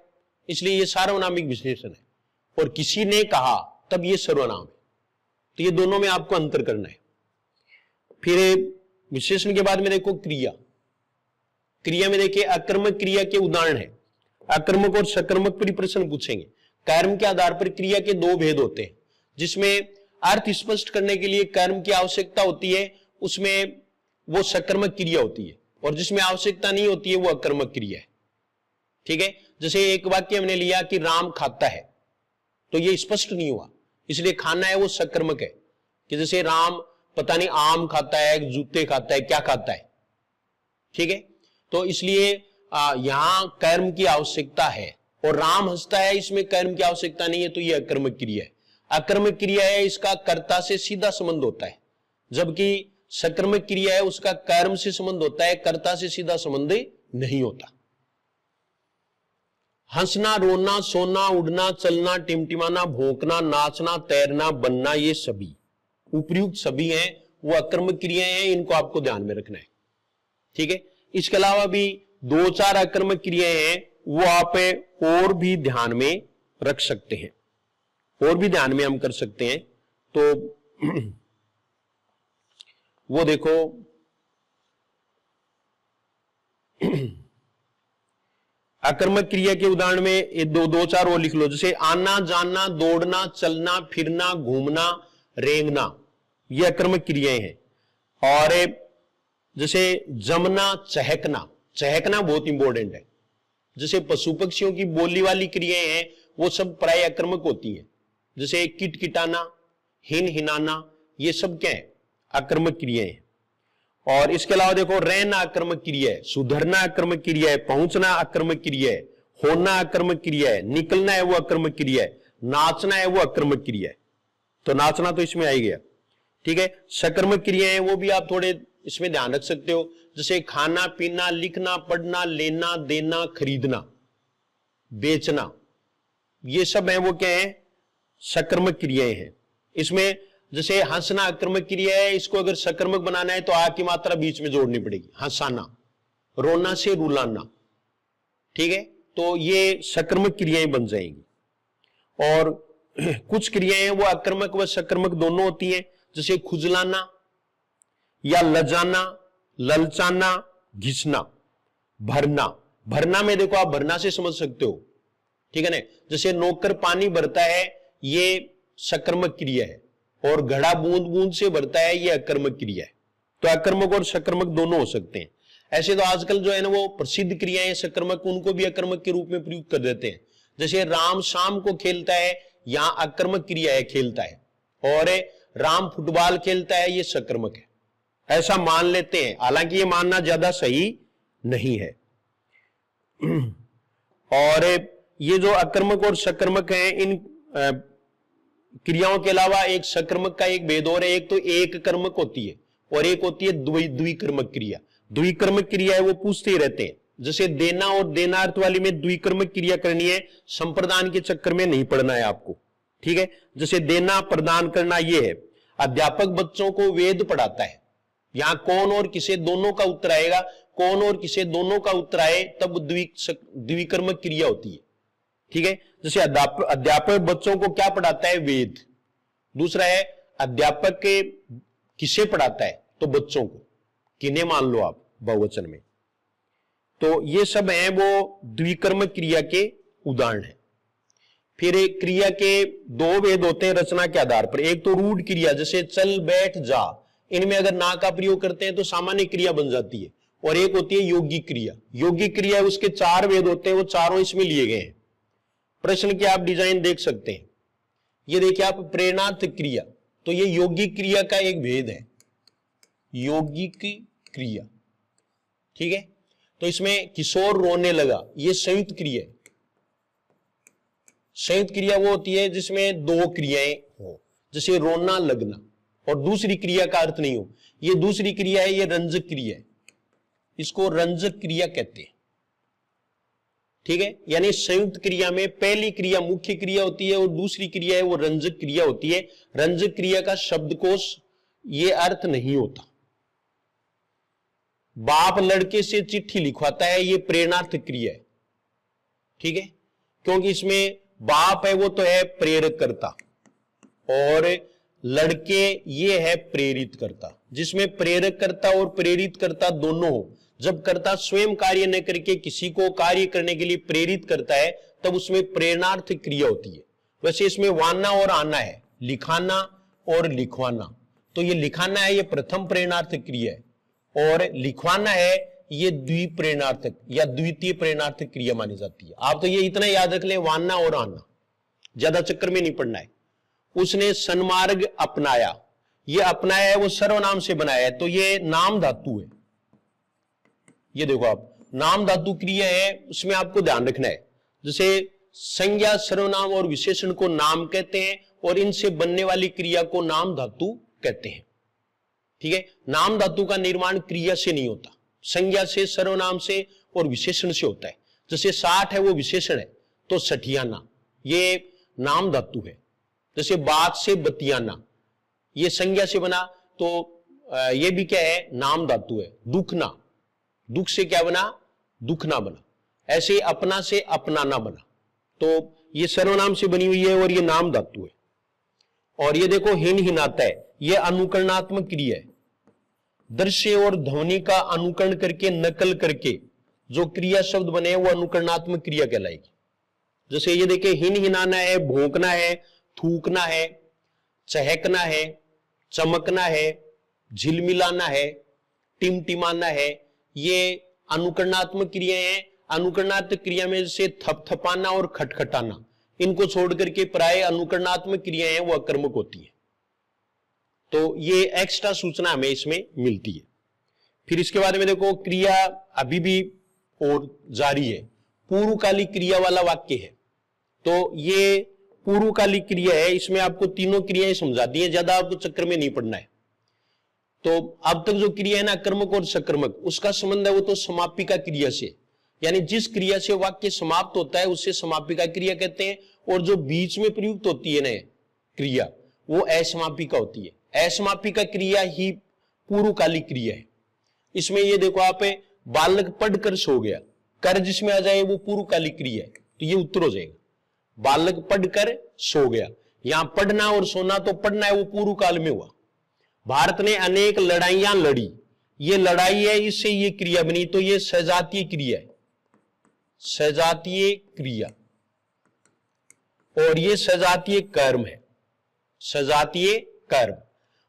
S1: इसलिए ये सार्वनामिक विशेषण है। और किसी ने कहा, तब ये सर्वनाम है। तो ये दोनों में आपको अंतर करना है। फिर विशेषण के बाद में देखो क्रिया। क्रिया में देखिए अकर्मक क्रिया के उदाहरण है। अकर्मक और सकर्मक पर प्रश्न पूछेंगे। कर्म के आधार पर क्रिया के 2 भेद होते हैं, जिसमें अर्थ स्पष्ट करने के लिए कर्म की आवश्यकता होती है, उसमें वो सकर्मक क्रिया होती है, और जिसमें आवश्यकता नहीं होती है वो अकर्मक क्रिया है। ठीक है। जैसे एक वाक्य हमने लिया कि राम खाता है, तो ये स्पष्ट नहीं हुआ, इसलिए खाना है वो सकर्मक है। कि जैसे राम पता नहीं आम खाता है, जूते खाता है, क्या खाता है। ठीक है। तो इसलिए यहां कर्म की आवश्यकता है, और राम हंसता है, इसमें कर्म की आवश्यकता नहीं है, तो यह अकर्मक क्रिया है। अकर्मक क्रिया है, इसका कर्ता से सीधा संबंध होता है, जबकि सकर्मक क्रिया है उसका कर्म से संबंध होता है, कर्ता से सीधा संबंध नहीं होता। हंसना, रोना, सोना, उड़ना, चलना, टिमटिमाना, भौंकना, नाचना, तैरना, बनना, ये सभी उपयुक्त सभी हैं वो अकर्मक क्रियाएं हैं, इनको आपको ध्यान में रखना है। ठीक है। इसके अलावा भी 2-4 अकर्मक क्रियाएं हैं, वो आप और भी ध्यान में रख सकते हैं, और भी ध्यान में हम कर सकते हैं। तो वो देखो आकर्मक क्रिया के उदाहरण में ये दो चार और लिख लो, जैसे आना जाना, दौड़ना, चलना, फिरना, घूमना, रेंगना, ये आकर्मक क्रियाएं हैं। और जैसे जमना, चहकना, चहकना बहुत इंपॉर्टेंट है। जैसे पशु पक्षियों की बोली वाली क्रियाएं हैं वो सब प्राय आकर्मक होती हैं, जैसे किटकिटाना, हिन हिनाना, ये सब क्या है? आकर्मक क्रियाएं हैं। और इसके अलावा देखो, रहना आकर्मक क्रिया है, सुधरना आकर्मक क्रिया है, पहुंचना आकर्मक क्रिया है, होना आकर्मक क्रिया है, निकलना है वो आकर्मक क्रिया है, नाचना है वो आकर्मक क्रिया है। तो नाचना तो इसमें आ ही गया, ठीक है। सकर्मक क्रियाएं वो भी आप थोड़े इसमें ध्यान रख सकते हो, जैसे खाना पीना, लिखना पढ़ना, लेना देना, खरीदना, बेचना, ये सब है वो क्या है? सकर्मक क्रियाएं हैं। इसमें जैसे हंसना आकर्मक क्रिया है, इसको अगर सकर्मक बनाना है तो आ की मात्रा बीच में जोड़नी पड़ेगी, हंसाना। रोना से रुलाना, ठीक है, तो ये सकर्मक क्रियाएं बन जाएंगी। और कुछ क्रियाएं वो आकर्मक व सकर्मक दोनों होती हैं, जैसे खुजलाना या लजाना, ललचाना, घिसना, भरना। भरना में देखो, आप भरना से समझ सकते हो, ठीक है ना। जैसे नौकर पानी भरता है, ये सकर्मक क्रिया है, और घड़ा बूंद बूंद से भरता है, ये अकर्मक क्रिया है। तो अकर्मक और सकर्मक दोनों हो सकते हैं। ऐसे तो आजकल जो है ना वो प्रसिद्ध क्रियाएं सकर्मक, उनको भी अकर्मक के रूप में प्रयुक्त कर देते हैं। जैसे राम शाम को खेलता है, यहां अकर्मक क्रिया है, खेलता है। और राम फुटबॉल खेलता है, ये सकर्मक है, ऐसा मान लेते हैं। हालांकि ये मानना ज्यादा सही नहीं है। और ये जो अकर्मक और सकर्मक है, इन क्रियाओं के अलावा एक सकर्मक का एक भेद और है। एक तो एक कर्मक होती है और एक होती है द्विकर्मक क्रिया। द्विकर्मक क्रिया है वो पूछते ही रहते हैं, जैसे देना और देनार्थ वाली में द्विकर्मक क्रिया करनी है, संप्रदान के चक्कर में नहीं पढ़ना है आपको, ठीक है। जैसे देना प्रदान करना, ये है। अध्यापक बच्चों को वेद पढ़ाता है, यहां कौन और किसे दोनों का उत्तर आएगा, कौन और किसे दोनों का उत्तर आए तब द्विकर्मक क्रिया होती है, ठीक है। जैसे अध्यापक बच्चों को क्या पढ़ाता है? वेद। दूसरा है अध्यापक के किसे पढ़ाता है? तो बच्चों को, किन्हें मान लो आप बहुवचन में। तो ये सब है वो द्विकर्मक क्रिया के उदाहरण है। फिर एक क्रिया के दो भेद होते हैं रचना के आधार पर। एक तो रूढ़ क्रिया, जैसे चल बैठ जा, इनमें अगर ना का प्रयोग करते हैं तो सामान्य क्रिया बन जाती है। और एक होती है यौगिक क्रिया। यौगिक क्रिया उसके चार भेद होते हैं, वो चारों इसमें लिए गए हैं। प्रश्न के आप डिजाइन देख सकते हैं, ये देखिए आप, प्रेरणार्थ क्रिया, तो ये यौगिक क्रिया का एक भेद है, यौगिक क्रिया, ठीक है। तो इसमें किशोर रोने लगा, ये संयुक्त क्रिया है। संयुक्त क्रिया वो होती है जिसमें दो क्रियाएं हो, जैसे रोना लगना, और दूसरी क्रिया का अर्थ नहीं हो। ये दूसरी क्रिया है, ये रंजक क्रिया है, इसको रंजक क्रिया कहते हैं, ठीक है। यानी संयुक्त क्रिया में पहली क्रिया मुख्य क्रिया होती है और दूसरी क्रिया है वो रंजक क्रिया होती है। रंजक क्रिया का शब्दकोश ये अर्थ नहीं होता। बाप लड़के से चिट्ठी लिखवाता है, ये प्रेरणार्थ क्रिया है, ठीक है, क्योंकि इसमें बाप है वो तो है प्रेरक करता, और लड़के ये है प्रेरित करता, जिसमें प्रेरक करता और प्रेरित करता दोनों हो। जब कर्ता स्वयं कार्य न करके किसी को कार्य करने के लिए प्रेरित करता है, तब उसमें प्रेरणार्थ क्रिया होती है। वैसे इसमें वाना और आना है, लिखाना और लिखवाना। तो ये लिखाना है, ये प्रथम प्रेरणार्थ क्रिया है, और लिखवाना है ये द्विप्रेरणार्थक या द्वितीय प्रेरणार्थक क्रिया मानी जाती है। आप तो ये इतना याद रख लें, वाना और आना, ज्यादा चक्कर में नहीं पड़ना है। उसने सन्मार्ग अपनाया, ये अपनाया है वो सर्वनाम से बनाया है, तो ये नाम धातु है। ये देखो आप, नाम धातु क्रिया है, उसमें आपको ध्यान रखना है। जैसे संज्ञा सर्वनाम और विशेषण को नाम कहते हैं, और इनसे बनने वाली क्रिया को नाम धातु कहते हैं, ठीक है। नाम धातु का निर्माण क्रिया से नहीं होता, संज्ञा से, सर्वनाम से और विशेषण से होता है। जैसे 60 है वो विशेषण है, तो सठियाना ये नाम धातु है। जैसे बात से बतियाना, ये संज्ञा से बना, तो ये भी क्या है? नाम धातु है। दुखना, दुख से क्या बना? दुखना बना। ऐसे अपना से अपनाना बना, तो ये सर्वनाम से बनी हुई है और ये नाम धातु है। और ये देखो हिन हिनाता है, ये अनुकरणात्मक क्रिया है। दृश्य और ध्वनि का अनुकरण करके, नकल करके जो क्रिया शब्द बने वो अनुकरणात्मक क्रिया कहलाएगी। जैसे ये देखिए, हिन हिनाना है, भौंकना है, थूकना है, चहकना है, चमकना है, झिलमिलाना है, टिमटिमाना है, ये अनुकरणात्मक क्रियाएं हैं। अनुकरणात्मक क्रिया में जैसे थपथपाना और खटखटाना, इनको छोड़ करके प्राय अनुकरणात्मक क्रियाएं वो अकर्मक होती है। तो ये एक्स्ट्रा सूचना हमें इसमें मिलती है। फिर इसके बाद में देखो, क्रिया अभी भी और जारी है। पूर्वकालिक क्रिया वाला वाक्य है, तो ये पूर्वकालिक क्रिया है, इसमें आपको तीनों क्रियाएं समझा दी है, ज्यादा आपको चक्कर में नहीं पड़ना है। तो अब तक जो क्रिया है ना, कर्मक और सकर्मक, उसका संबंध है वो तो समापिका क्रिया से, यानी जिस क्रिया से वाक्य समाप्त होता है उससे समापिका क्रिया कहते हैं, और जो बीच में प्रयुक्त होती है ना क्रिया, वो असमापिका होती है। असमापिका क्रिया ही पूर्वकालिक क्रिया है। इसमें ये देखो, आप बालक पढ़कर सो गया, कर जिसमें आ जाए वो पूर्वकालिक क्रिया है, तो ये उत्तर हो जाएगा। बालक पढ़कर सो गया, यहां पढ़ना और सोना तो पढ़ना है वो पूर्व काल में हुआ। भारत ने अनेक लड़ाइयां लड़ी, ये लड़ाई है, इससे ये क्रिया बनी, तो ये सजातीय क्रिया है, सजातीय क्रिया, और ये सजातीय कर्म है, सजातीय कर्म।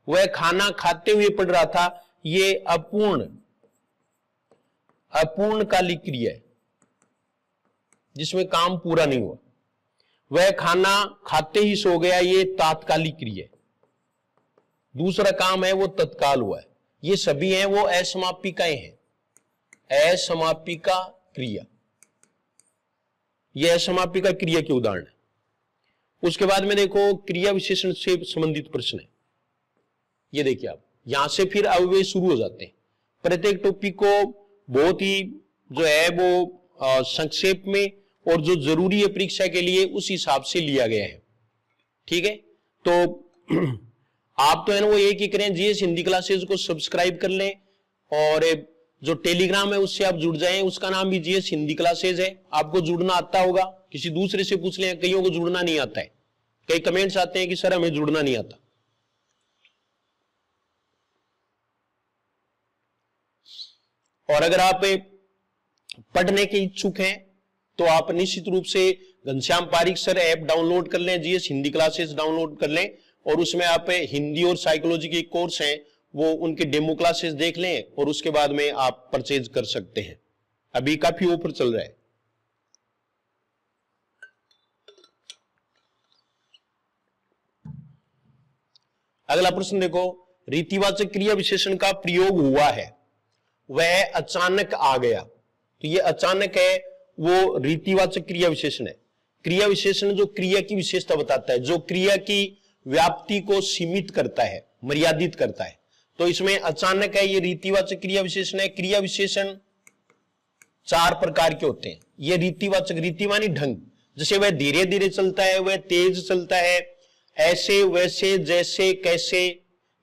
S1: वह खाना खाते हुए पढ़ रहा था, ये अपूर्णकालिक क्रिया है, जिसमें काम पूरा नहीं हुआ। वह खाना खाते ही सो गया, ये तात्कालिक क्रिया है। दूसरा काम है वो तत्काल हुआ है। ये सभी हैं वो असमापिकाएं हैं, असमापिका क्रिया, ये असमापिका क्रिया के उदाहरण है। उसके बाद में देखो, क्रिया विशेषण से संबंधित प्रश्न है। ये देखिए आप, यहां से फिर अव्यय शुरू हो जाते हैं। प्रत्येक टॉपिक को बहुत ही जो है वो संक्षेप में और जो जरूरी है परीक्षा के लिए उस हिसाब से लिया गया है। ठीक है, तो आप तो है ना वो एक ही करें, जीएस हिंदी क्लासेज को सब्सक्राइब कर लें, और जो टेलीग्राम है उससे आप जुड़ जाएं, उसका नाम भी जीएस हिंदी क्लासेज है। आपको जुड़ना आता होगा, किसी दूसरे से पूछ लें, कईयों को जुड़ना नहीं आता है। कई कमेंट्स आते हैं कि सर हमें जुड़ना नहीं आता। और अगर आप पढ़ने के इच्छुक हैं तो आप निश्चित रूप से Ghanshyam Parik sir app download कर लें, जीएस हिंदी क्लासेस डाउनलोड कर लें, और उसमें आप हिंदी और साइकोलॉजी के कोर्स हैं वो उनके डेमो क्लासेस देख लें, और उसके बाद में आप परचेज कर सकते हैं। अभी काफी ऑफर चल रहा है। अगला प्रश्न देखो, रीतिवाचक क्रिया विशेषण का प्रयोग हुआ है, वह अचानक आ गया। तो ये अचानक है वो रीतिवाचक क्रिया विशेषण है। क्रिया विशेषण जो क्रिया की विशेषता बताता है, जो क्रिया की व्याप्ति को सीमित करता है, मर्यादित करता है। तो इसमें अचानक है, ये रीतिवाचक क्रिया विशेषण है। क्रिया विशेषण 4 प्रकार के होते हैं। ये रीतिवाचक, रीति मानी ढंग, जैसे वह धीरे धीरे चलता है, वह तेज चलता है, ऐसे वैसे जैसे कैसे,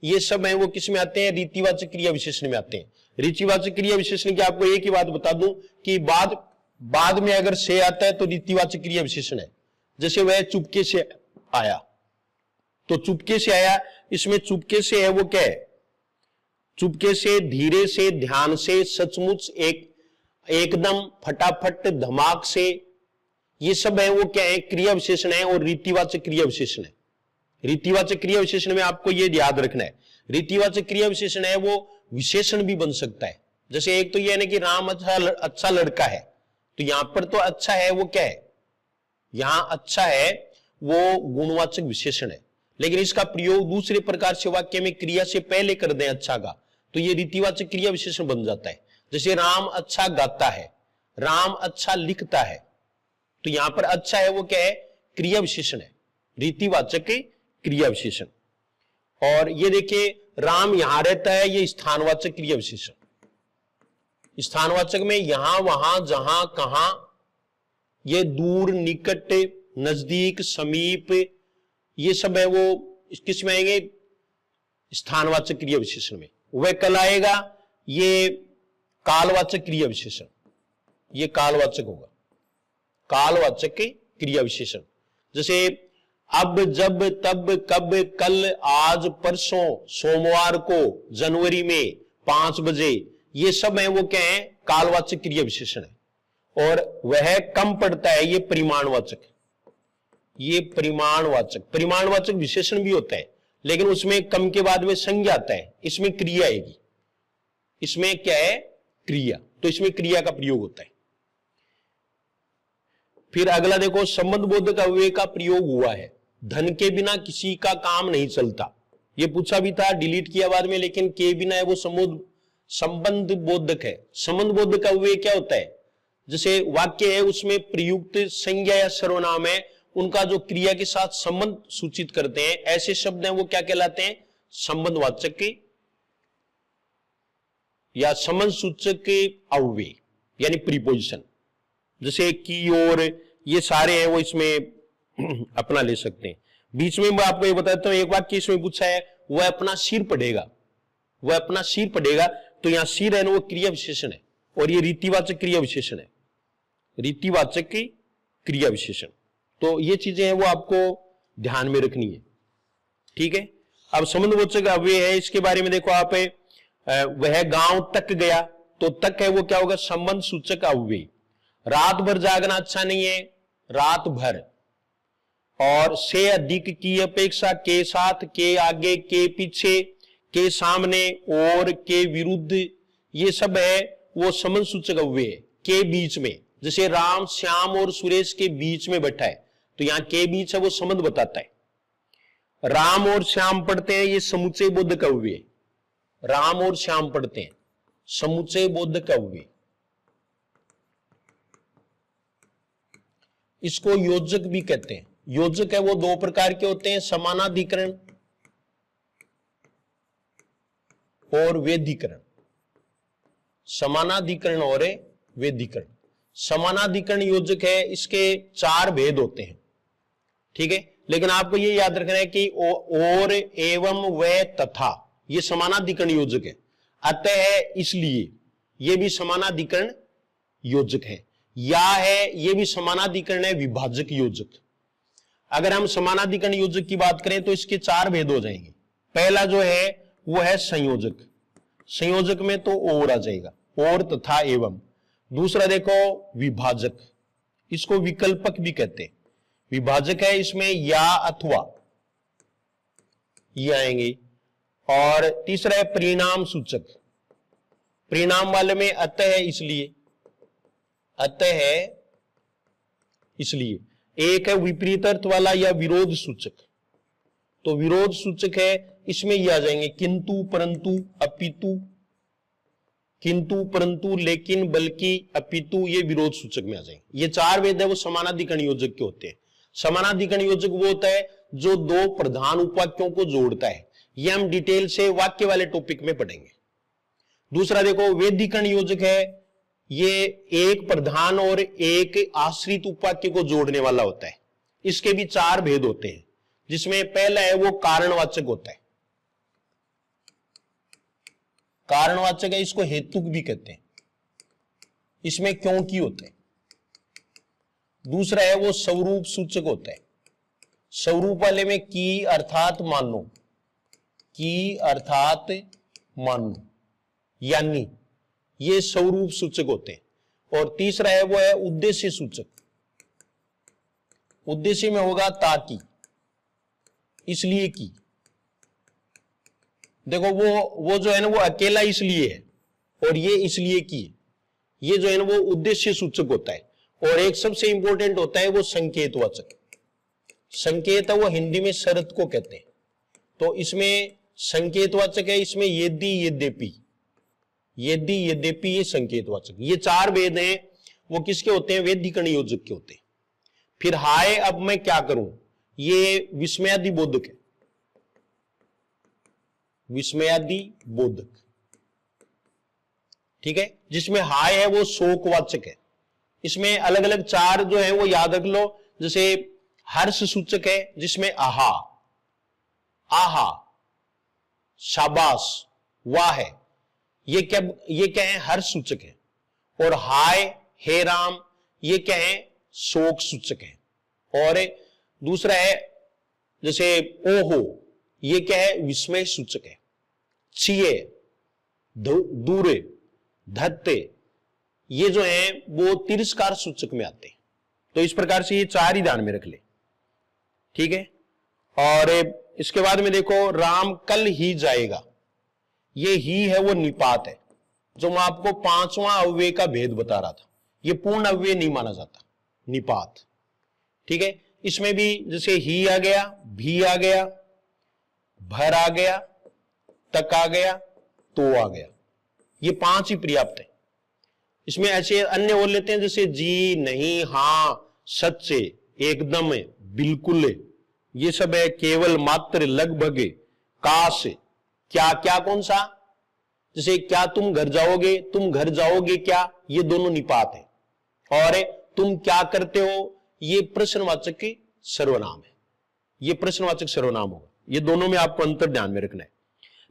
S1: ये सब है वो किस में आते हैं, रीतिवाचक क्रिया विशेषण में आते हैं। रीतिवाचक क्रिया विशेषण की आपको एक ही बात बता दूं कि बाद में अगर से आता है तो रीतिवाचक क्रिया विशेषण है। जैसे वह चुपके से आया, तो चुपके से आया, इसमें चुपके से है वो क्या है, चुपके से, धीरे से, ध्यान से, सचमुच, एकदम, फटाफट, धमाक से, ये सब है वो क्या है, क्रिया विशेषण है, और रीतिवाचक क्रिया विशेषण है। रीतिवाचक क्रिया विशेषण में आपको ये याद रखना है, रीतिवाचक क्रिया विशेषण है वो विशेषण भी बन सकता है। जैसे एक तो ये है कि राम अच्छा लड़का है, तो यहां पर तो अच्छा है वो क्या है, यहां अच्छा है वो गुणवाचक विशेषण है। लेकिन इसका प्रयोग दूसरे प्रकार से वाक्य में क्रिया से पहले कर दें अच्छा का, तो ये रीतिवाचक क्रिया विशेषण बन जाता है। जैसे राम अच्छा गाता है, राम अच्छा लिखता है, तो यहां पर अच्छा है वो क्या है, क्रिया विशेषण है, रीतिवाचक क्रिया विशेषण। और ये देखिए, राम यहां रहता है, ये स्थानवाचक क्रिया विशेषण। स्थानवाचक में यहां, वहां, जहां, कहां, ये दूर, निकट, नजदीक, समीप, ये सब है वो किस में आएंगे, स्थानवाचक क्रिया विशेषण में। वह कल आएगा, ये कालवाचक क्रिया विशेषण, ये कालवाचक होगा, कालवाचक क्रिया विशेषण। जैसे अब, जब, तब, कब, कल, आज, परसों, सोमवार को, जनवरी में, 5 बजे, ये सब है वो क्या है, कालवाचक क्रिया विशेषण है। और वह कम पड़ता है, ये परिमाणवाचक। ये परिमाणवाचक विशेषण भी होता है, लेकिन उसमें कम के बाद में संज्ञा आता है, इसमें क्रिया आएगी। इसमें क्या है, क्रिया, तो इसमें क्रिया का प्रयोग होता है। फिर अगला देखो, संबंध बोधक अव्यय का प्रयोग हुआ है। धन के बिना किसी का काम नहीं चलता, ये पूछा भी था, डिलीट किया बाद में, लेकिन के बिना है वो संबंध बोधक है। संबंध बोधक अव्यय क्या होता है, जैसे वाक्य है उसमें प्रयुक्त संज्ञा या सर्वनाम है, उनका जो क्रिया के साथ संबंध सूचित करते हैं, ऐसे शब्द हैं वो क्या कहलाते हैं, संबंधवाचक के या संबंध सूचक के अव्यय यानी प्रीपोजिशन। जैसे की और ये सारे हैं वो इसमें अपना ले सकते हैं। बीच में मैं आपको ये बताता हूं, एक वाक्य इसमें पूछा है, वह अपना सिर पढ़ेगा, वह अपना सिर पढ़ेगा, तो यहां सिर है ना वो क्रिया विशेषण है, और ये रीतिवाचक क्रिया विशेषण है, रीतिवाचक की क्रिया विशेषण। तो ये चीजें हैं वो आपको ध्यान में रखनी है, ठीक है। अब संबंधवाचक अव्यय है, इसके बारे में देखो आप, वह गांव तक गया, तो तक है वो क्या होगा, संबंध सूचक अव्यय। रात भर जागना अच्छा नहीं है, रात भर। और से अधिक की अपेक्षा, के साथ, के आगे, के पीछे, के सामने, और के विरुद्ध, ये सब है वो संबंध सूचक अव्यय है। के बीच में, जैसे राम श्याम और सुरेश के बीच में बैठा है, तो यहां के बीच है वो संबंध बताता है। राम और श्याम पढ़ते हैं, ये समुच्चय बोधक अव्यय है। राम और श्याम पढ़ते हैं, समुच्चय बोधक अव्यय। इसको योजक भी कहते हैं। योजक है वो दो प्रकार के होते हैं, समानाधिकरण और वेदीकरण। समानाधिकरण और वेदीकरण। समानाधिकरण योजक है, इसके चार भेद होते हैं, ठीक है। लेकिन आपको ये याद रखना है कि और, एवं, व, तथा, ये समानाधिकरण योजक है। अतः है, इसलिए, ये भी समानाधिकरण योजक है। या है, ये भी समानाधिकरण है, विभाजक योजक। अगर हम समानाधिकरण योजक की बात करें तो इसके चार भेद हो जाएंगे। पहला जो है वो है संयोजक। संयोजक में तो और आ जाएगा, और, तथा, एवं। दूसरा देखो विभाजक, इसको विकल्पक भी कहते हैं। विभाजक है, इसमें या, अथवा, ये आएंगे। और तीसरा है परिणाम सूचक। परिणाम वाले में अतः है, इसलिए, अतः है इसलिए। एक है विपरीत अर्थ वाला या विरोध सूचक, तो विरोध सूचक है, इसमें ये आ जाएंगे किंतु, परंतु, अपितु, किंतु, परंतु, लेकिन, बल्कि, अपितु, ये विरोध सूचक में आ जाएंगे। ये चार भेद है वो समानाधिकरण योजक के होते हैं। समानाधिकरण योजक वो होता है जो दो प्रधान उपवाक्यों को जोड़ता है। ये हम डिटेल से वाक्य वाले टॉपिक में पढ़ेंगे। दूसरा देखो वेदीकरण योजक है, ये एक प्रधान और एक आश्रित उपवाक्य को जोड़ने वाला होता है। इसके भी चार भेद होते हैं, जिसमें पहला है वो कारणवाचक होता है। कारणवाचक है, इसको हेतुक भी कहते हैं, इसमें क्योंकि होते हैं। दूसरा है वो स्वरूप सूचक होता है। स्वरूप वाले में की अर्थात मानो, की अर्थात मानो, यानी, ये स्वरूप सूचक होते हैं। और तीसरा है वो है उद्देश्य सूचक। उद्देश्य में होगा ताकि, इसलिए की। देखो वो जो है ना वो अकेला इसलिए है, और ये इसलिए की, ये जो है ना वो उद्देश्य सूचक होता है। और एक सबसे इंपॉर्टेंट होता है वो संकेतवाचक। संकेत है वो हिंदी में शर्त को कहते हैं, तो इसमें संकेतवाचक है, इसमें यदि, यद्यपि, यदि, यद्यपि, ये संकेतवाचक। ये चार भेद हैं वो किसके होते हैं, वेदीकरण योजक के होते हैं। फिर हाय, अब मैं क्या करूं, ये विस्मयादि बोधक है। विस्मयादि बोधक, ठीक है। जिसमें हाय है वो शोकवाचक है। इसमें अलग अलग चार जो है वो याद रख लो। जैसे हर्ष सूचक है, जिसमें आहा, आहा, शाबाश, वाह है, ये क्या है, हर्ष सूचक है। और हाय, हे राम, ये क्या है, शोक सूचक है। और दूसरा है जैसे ओहो, ये क्या है, विस्मय सूचक है। छिए, दूरे, धत्ते, ये जो है वो तिरस्कार सूचक में आते हैं। तो इस प्रकार से ये चार ही ध्यान में रख ले, ठीक है। और इसके बाद में देखो, राम कल ही जाएगा, ये ही है वो निपात है, जो मैं आपको पांचवां अव्यय का भेद बता रहा था। ये पूर्ण अव्यय नहीं माना जाता, निपात, ठीक है। इसमें भी जैसे ही आ गया, भी आ गया, भर आ गया, तक आ गया, तो आ गया, ये पांच ही पर्याप्त है। इसमें ऐसे अन्य और लेते हैं जैसे जी, नहीं, हां, सच, एकदम, बिल्कुल, ये सब है, केवल, मात्र, लगभग, काश, क्या, क्या कौन सा, जैसे क्या तुम घर जाओगे, तुम घर जाओगे क्या, ये दोनों निपात है। और तुम क्या करते हो, ये प्रश्नवाचक के सर्वनाम है, ये प्रश्नवाचक सर्वनाम होगा। ये दोनों में आपको अंतर ध्यान में रखना है।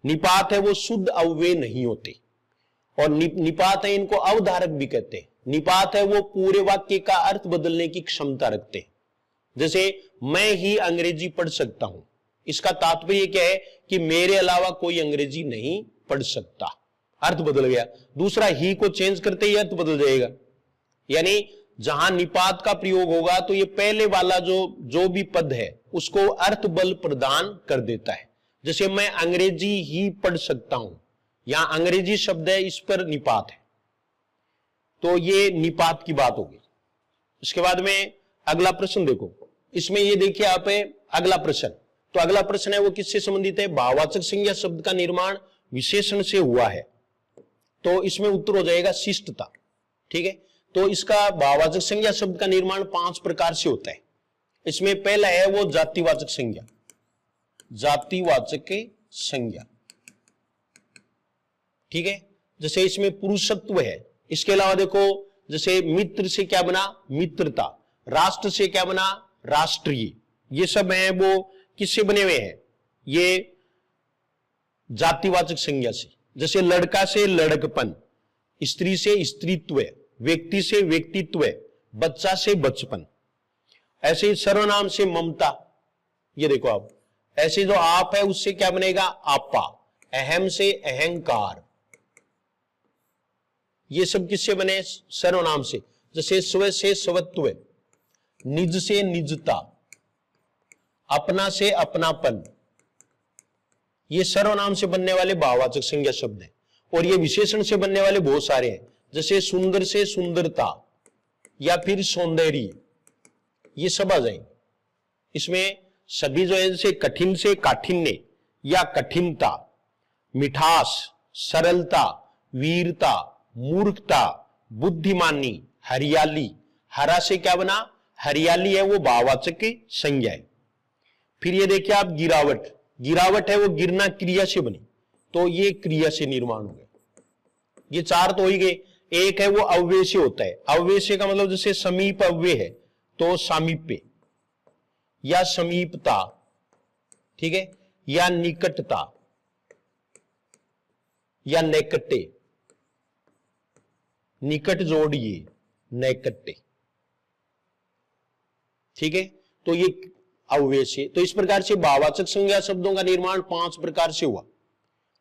S1: निपात है वो शुद्ध अव्यय नहीं होते, और निपात है इनको अवधारक भी कहते हैं। निपात है वो पूरे वाक्य का अर्थ बदलने की क्षमता रखते हैं। जैसे मैं ही अंग्रेजी पढ़ सकता हूं, इसका तात्पर्य क्या है कि मेरे अलावा कोई अंग्रेजी नहीं पढ़ सकता, अर्थ बदल गया। दूसरा ही को चेंज करते ही अर्थ बदल जाएगा। यानी जहां निपात का प्रयोग होगा तो ये पहले वाला जो भी पद है उसको अर्थ बल प्रदान कर देता है। जैसे मैं अंग्रेजी ही पढ़ सकता हूं, यहां अंग्रेजी शब्द है, इस पर निपात है, तो ये निपात की बात होगी। इसके बाद में अगला प्रश्न देखो, इसमें ये देखिए आप अगला प्रश्न, तो अगला प्रश्न है वो किससे संबंधित है, भाववाचक संज्ञा शब्द का निर्माण विशेषण से हुआ है, तो इसमें उत्तर हो जाएगा शिष्टता, ठीक है। तो इसका भाववाचक संज्ञा शब्द का निर्माण 5 प्रकार से होता है। इसमें पहला है वो जातिवाचक संज्ञा, जातिवाचक संज्ञा, ठीक है। जैसे इसमें पुरुषत्व है। इसके अलावा देखो, जैसे मित्र से क्या बना, मित्रता, राष्ट्र से क्या बना, राष्ट्रीय, ये सब है वो किससे बने हुए हैं, ये जातिवाचक संज्ञा से। जैसे लड़का से लड़कपन, स्त्री से स्त्रीत्व, व्यक्ति से व्यक्तित्व, बच्चा से बचपन। ऐसे ही सर्वनाम से ममता, ये देखो आप, ऐसे जो आप है उससे क्या बनेगा, आपा। अहम से अहंकार, ये सब किससे बने, सर्वनाम से। जैसे स्व से स्वत्व, निज से निजता, अपना से अपनापन, ये सर्वनाम से बनने वाले भाववाचक संज्ञा शब्द हैं। और ये विशेषण से बनने वाले बहुत सारे हैं, जैसे सुंदर से सुंदरता या फिर सौंदर्य, ये सब आ जाएंगे। इसमें सभी जो है जैसे कठिन से काठिन्य या कठिनता, मिठास, सरलता, वीरता, मूर्खता, बुद्धिमानी, हरियाली, हरा से क्या बना, हरियाली है वो भाववाचक की संज्ञा है। फिर ये देखिए आप गिरावट, गिरावट है वो गिरना क्रिया से बनी, तो ये क्रिया से निर्माण हो गया। ये 4 तो हो ही गए। एक है वो अव्यय से होता है। अव्यय से का मतलब जैसे समीप अव्यय है तो सामीप्य या समीपता, ठीक है, या निकटता या नैकट्य, निकट जोड़िए नैकट्य, ठीक है। तो ये अव्यय से, तो इस प्रकार से भाववाचक संज्ञा शब्दों का निर्माण 5 प्रकार से हुआ,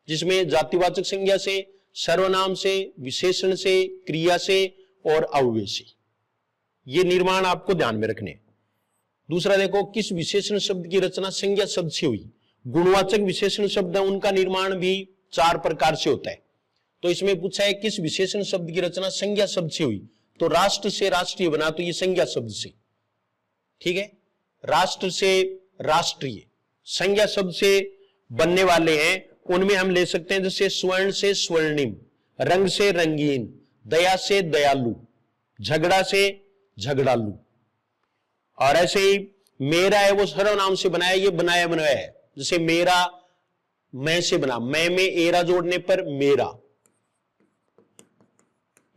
S1: जिसमें जातिवाचक संज्ञा से, सर्वनाम से, विशेषण से, क्रिया से और अव्यय से। ये निर्माण आपको ध्यान में रखने। दूसरा देखो, किस विशेषण शब्द की रचना संज्ञा शब्द से हुई। गुणवाचक विशेषण शब्द है उनका निर्माण भी 4 प्रकार से होता है। तो इसमें पूछा है किस विशेषण शब्द की रचना संज्ञा शब्द से हुई, तो राष्ट्र से राष्ट्रीय बना, तो ये संज्ञा शब्द से, ठीक है। राष्ट्र से राष्ट्रीय संज्ञा शब्द से बनने वाले हैं, उनमें हम ले सकते हैं जैसे स्वर्ण से स्वर्णिम, रंग से रंगीन, दया से दयालु, झगड़ा से झगड़ालू। और ऐसे ही मेरा है वो सर्वनाम से बनाया, ये बनाया बनाया है। जैसे मेरा मैं से बना, मैं में एरा जोड़ने पर मेरा,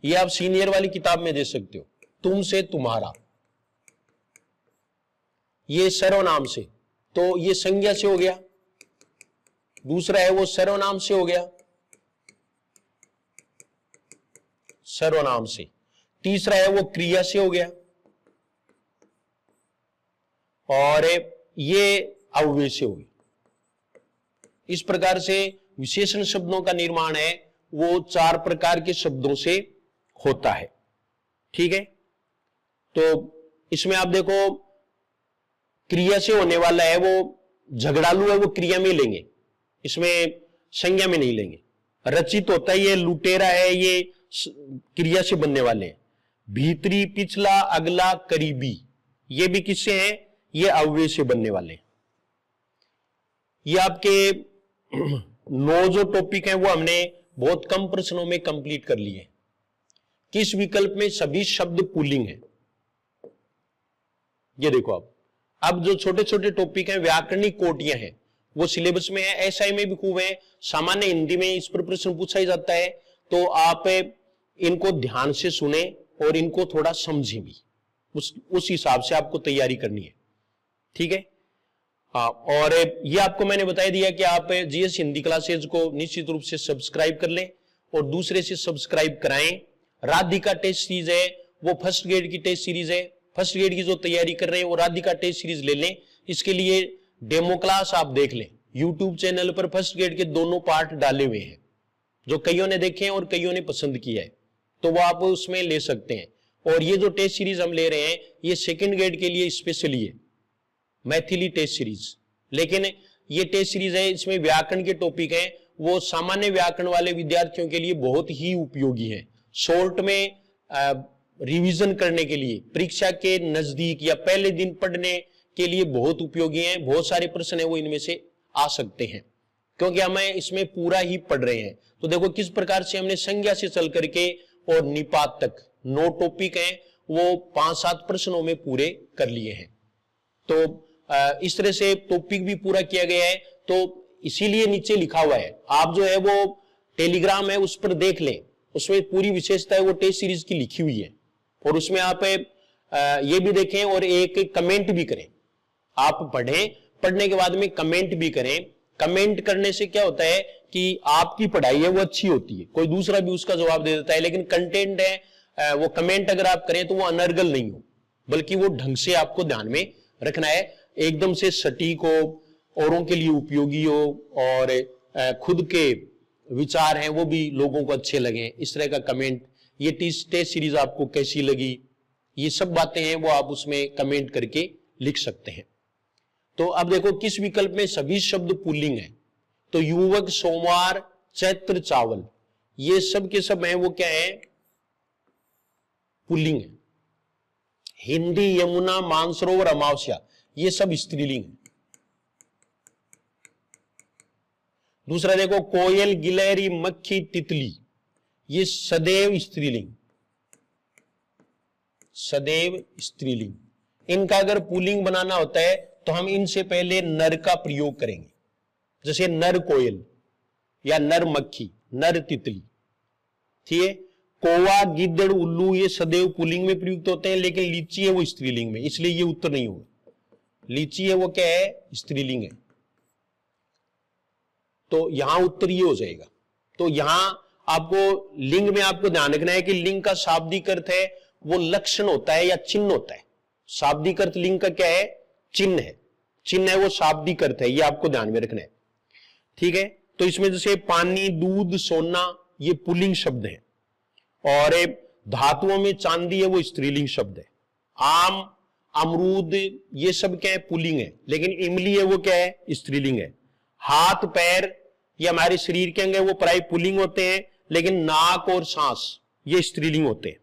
S1: ये आप सीनियर वाली किताब में दे सकते हो। तुम से तुम्हारा, ये सर्वनाम से, तो ये संज्ञा से हो गया। दूसरा है वो सर्वनाम से हो गया, सर्वनाम से। तीसरा है वो क्रिया से हो गया, और ये अव्यय से हो गया। इस प्रकार से विशेषण शब्दों का निर्माण है वो 4 प्रकार के शब्दों से होता है। ठीक है, तो इसमें आप देखो क्रिया से होने वाला है वो झगड़ालू है, वो क्रिया में लेंगे, इसमें संज्ञा में नहीं लेंगे। रचित होता है, ये लुटेरा है, ये क्रिया से बनने वाले हैं। भीतरी, पिछला, अगला, करीबी, ये भी किससे हैं? ये अव्यय से बनने वाले हैं। ये आपके 9 जो टॉपिक हैं वो हमने बहुत कम प्रश्नों में कंप्लीट कर लिए। किस विकल्प में सभी शब्द पुल्लिंग हैं? ये देखो अब जो छोटे छोटे टॉपिक हैं, व्याकरणिक कोटियां हैं, वो सिलेबस में है, एसआई में भी खूब है, सामान्य हिंदी में इस पर प्रश्न पूछा ही जाता है। तो आप इनको ध्यान से सुने और इनको थोड़ा समझें भी, उस हिसाब से आपको तैयारी करनी है। ठीक है, हाँ, और ये आपको मैंने बता दिया कि आप जीएस हिंदी क्लासेज को निश्चित रूप से सब्सक्राइब कर लें और दूसरे से सब्सक्राइब कराएं। राधिका टेस्ट सीरीज है, वो फर्स्ट ग्रेड की टेस्ट सीरीज है, फर्स्ट ग्रेड की जो तैयारी कर रहे हैं वो राधिका टेस्ट सीरीज ले लें। इसके लिए डेमो क्लास आप देख लें, यूट्यूब चैनल पर फर्स्ट ग्रेड के दोनों पार्ट डाले हुए हैं, जो कईयों ने देखे हैं और कईयों ने पसंद किया है, तो वो आप उसमें ले सकते हैं। और ये जो टेस्ट सीरीज हम ले रहे हैं ये सेकंड ग्रेड के लिए स्पेशली है, मैथिली टेस्ट सीरीज। लेकिन ये टेस्ट सीरीज है, इसमें व्याकरण के टॉपिक हैं, वो सामान्य व्याकरण वाले विद्यार्थियों के लिए बहुत ही उपयोगी है। शॉर्ट में रिवीजन करने के लिए, परीक्षा के नजदीक या पहले दिन पढ़ने के लिए बहुत उपयोगी हैं। बहुत सारे प्रश्न है वो इनमें से आ सकते हैं, क्योंकि हमें इसमें पूरा ही पढ़ रहे हैं। तो देखो किस प्रकार से हमने संज्ञा से चल करके और निपात तक 9 टॉपिक हैं वो 5-7 प्रश्नों में पूरे कर लिए हैं। तो इस तरह से टॉपिक भी पूरा किया गया है। तो इसीलिए नीचे लिखा हुआ है, आप जो है वो टेलीग्राम है उस पर देख लें, उसमें पूरी विशेषता है वो टेस्ट सीरीज की लिखी हुई है। और उसमें आप ये भी देखें और एक कमेंट भी करें। आप पढ़ें, पढ़ने के बाद में कमेंट भी करें। कमेंट करने से क्या होता है कि आपकी पढ़ाई है वो अच्छी होती है, कोई दूसरा भी उसका जवाब दे देता है। लेकिन कंटेंट है वो कमेंट अगर आप करें तो वो अनर्गल नहीं हो, बल्कि वो ढंग से आपको ध्यान में रखना है, एकदम से सटीक हो, औरों के लिए उपयोगी हो और खुद के विचार हैं वो भी लोगों को अच्छे लगे, इस तरह का कमेंट। ये टेस्ट सीरीज आपको कैसी लगी, ये सब बातें हैं वो आप उसमें कमेंट करके लिख सकते हैं। तो अब देखो किस विकल्प में सभी शब्द पुल्लिंग है? तो युवक, सोमवार, चैत्र, चावल, ये सब के सब हैं वो क्या है? पुल्लिंग है। हिंदी, यमुना, मानसरोवर, अमावस्या, ये सब स्त्रीलिंग है। दूसरा देखो कोयल, गिलहरी, मक्खी, तितली, ये सदैव स्त्रीलिंग, सदैव स्त्रीलिंग। इनका अगर पुल्लिंग बनाना होता है तो हम इनसे पहले नर का प्रयोग करेंगे, जैसे नर कोयल या नर मक्खी, नर तितली। ठीक है, कौवा, गिद्दड़, उल्लू, ये सदैव पुल्लिंग में प्रयुक्त होते हैं, लेकिन लीची है वो स्त्रीलिंग में, इसलिए ये उत्तर नहीं होगा। लीची है वो क्या है? स्त्रीलिंग है। तो यहां उत्तर ये हो जाएगा। तो यहां आपको लिंग में आपको ध्यान रखना है कि लिंग का शाब्दिक अर्थ है वो लक्षण होता है या चिन्ह होता है। शाब्दिक अर्थ लिंग का क्या है? चिन्ह है। चिन्ह है वो शाब्दिक अर्थ है, ये आपको ध्यान में रखना है। ठीक है, तो इसमें जैसे पानी, दूध, सोना, ये पुल्लिंग शब्द है। और धातुओं में चांदी है वो स्त्रीलिंग शब्द है। आम, अमरूद, ये सब क्या है? पुल्लिंग है। लेकिन इमली है वो क्या है? स्त्रीलिंग है। हाथ, पैर, ये हमारे शरीर के अंग है वो प्राय पुल्लिंग होते हैं, लेकिन नाक और सांस ये स्त्रीलिंग होते हैं।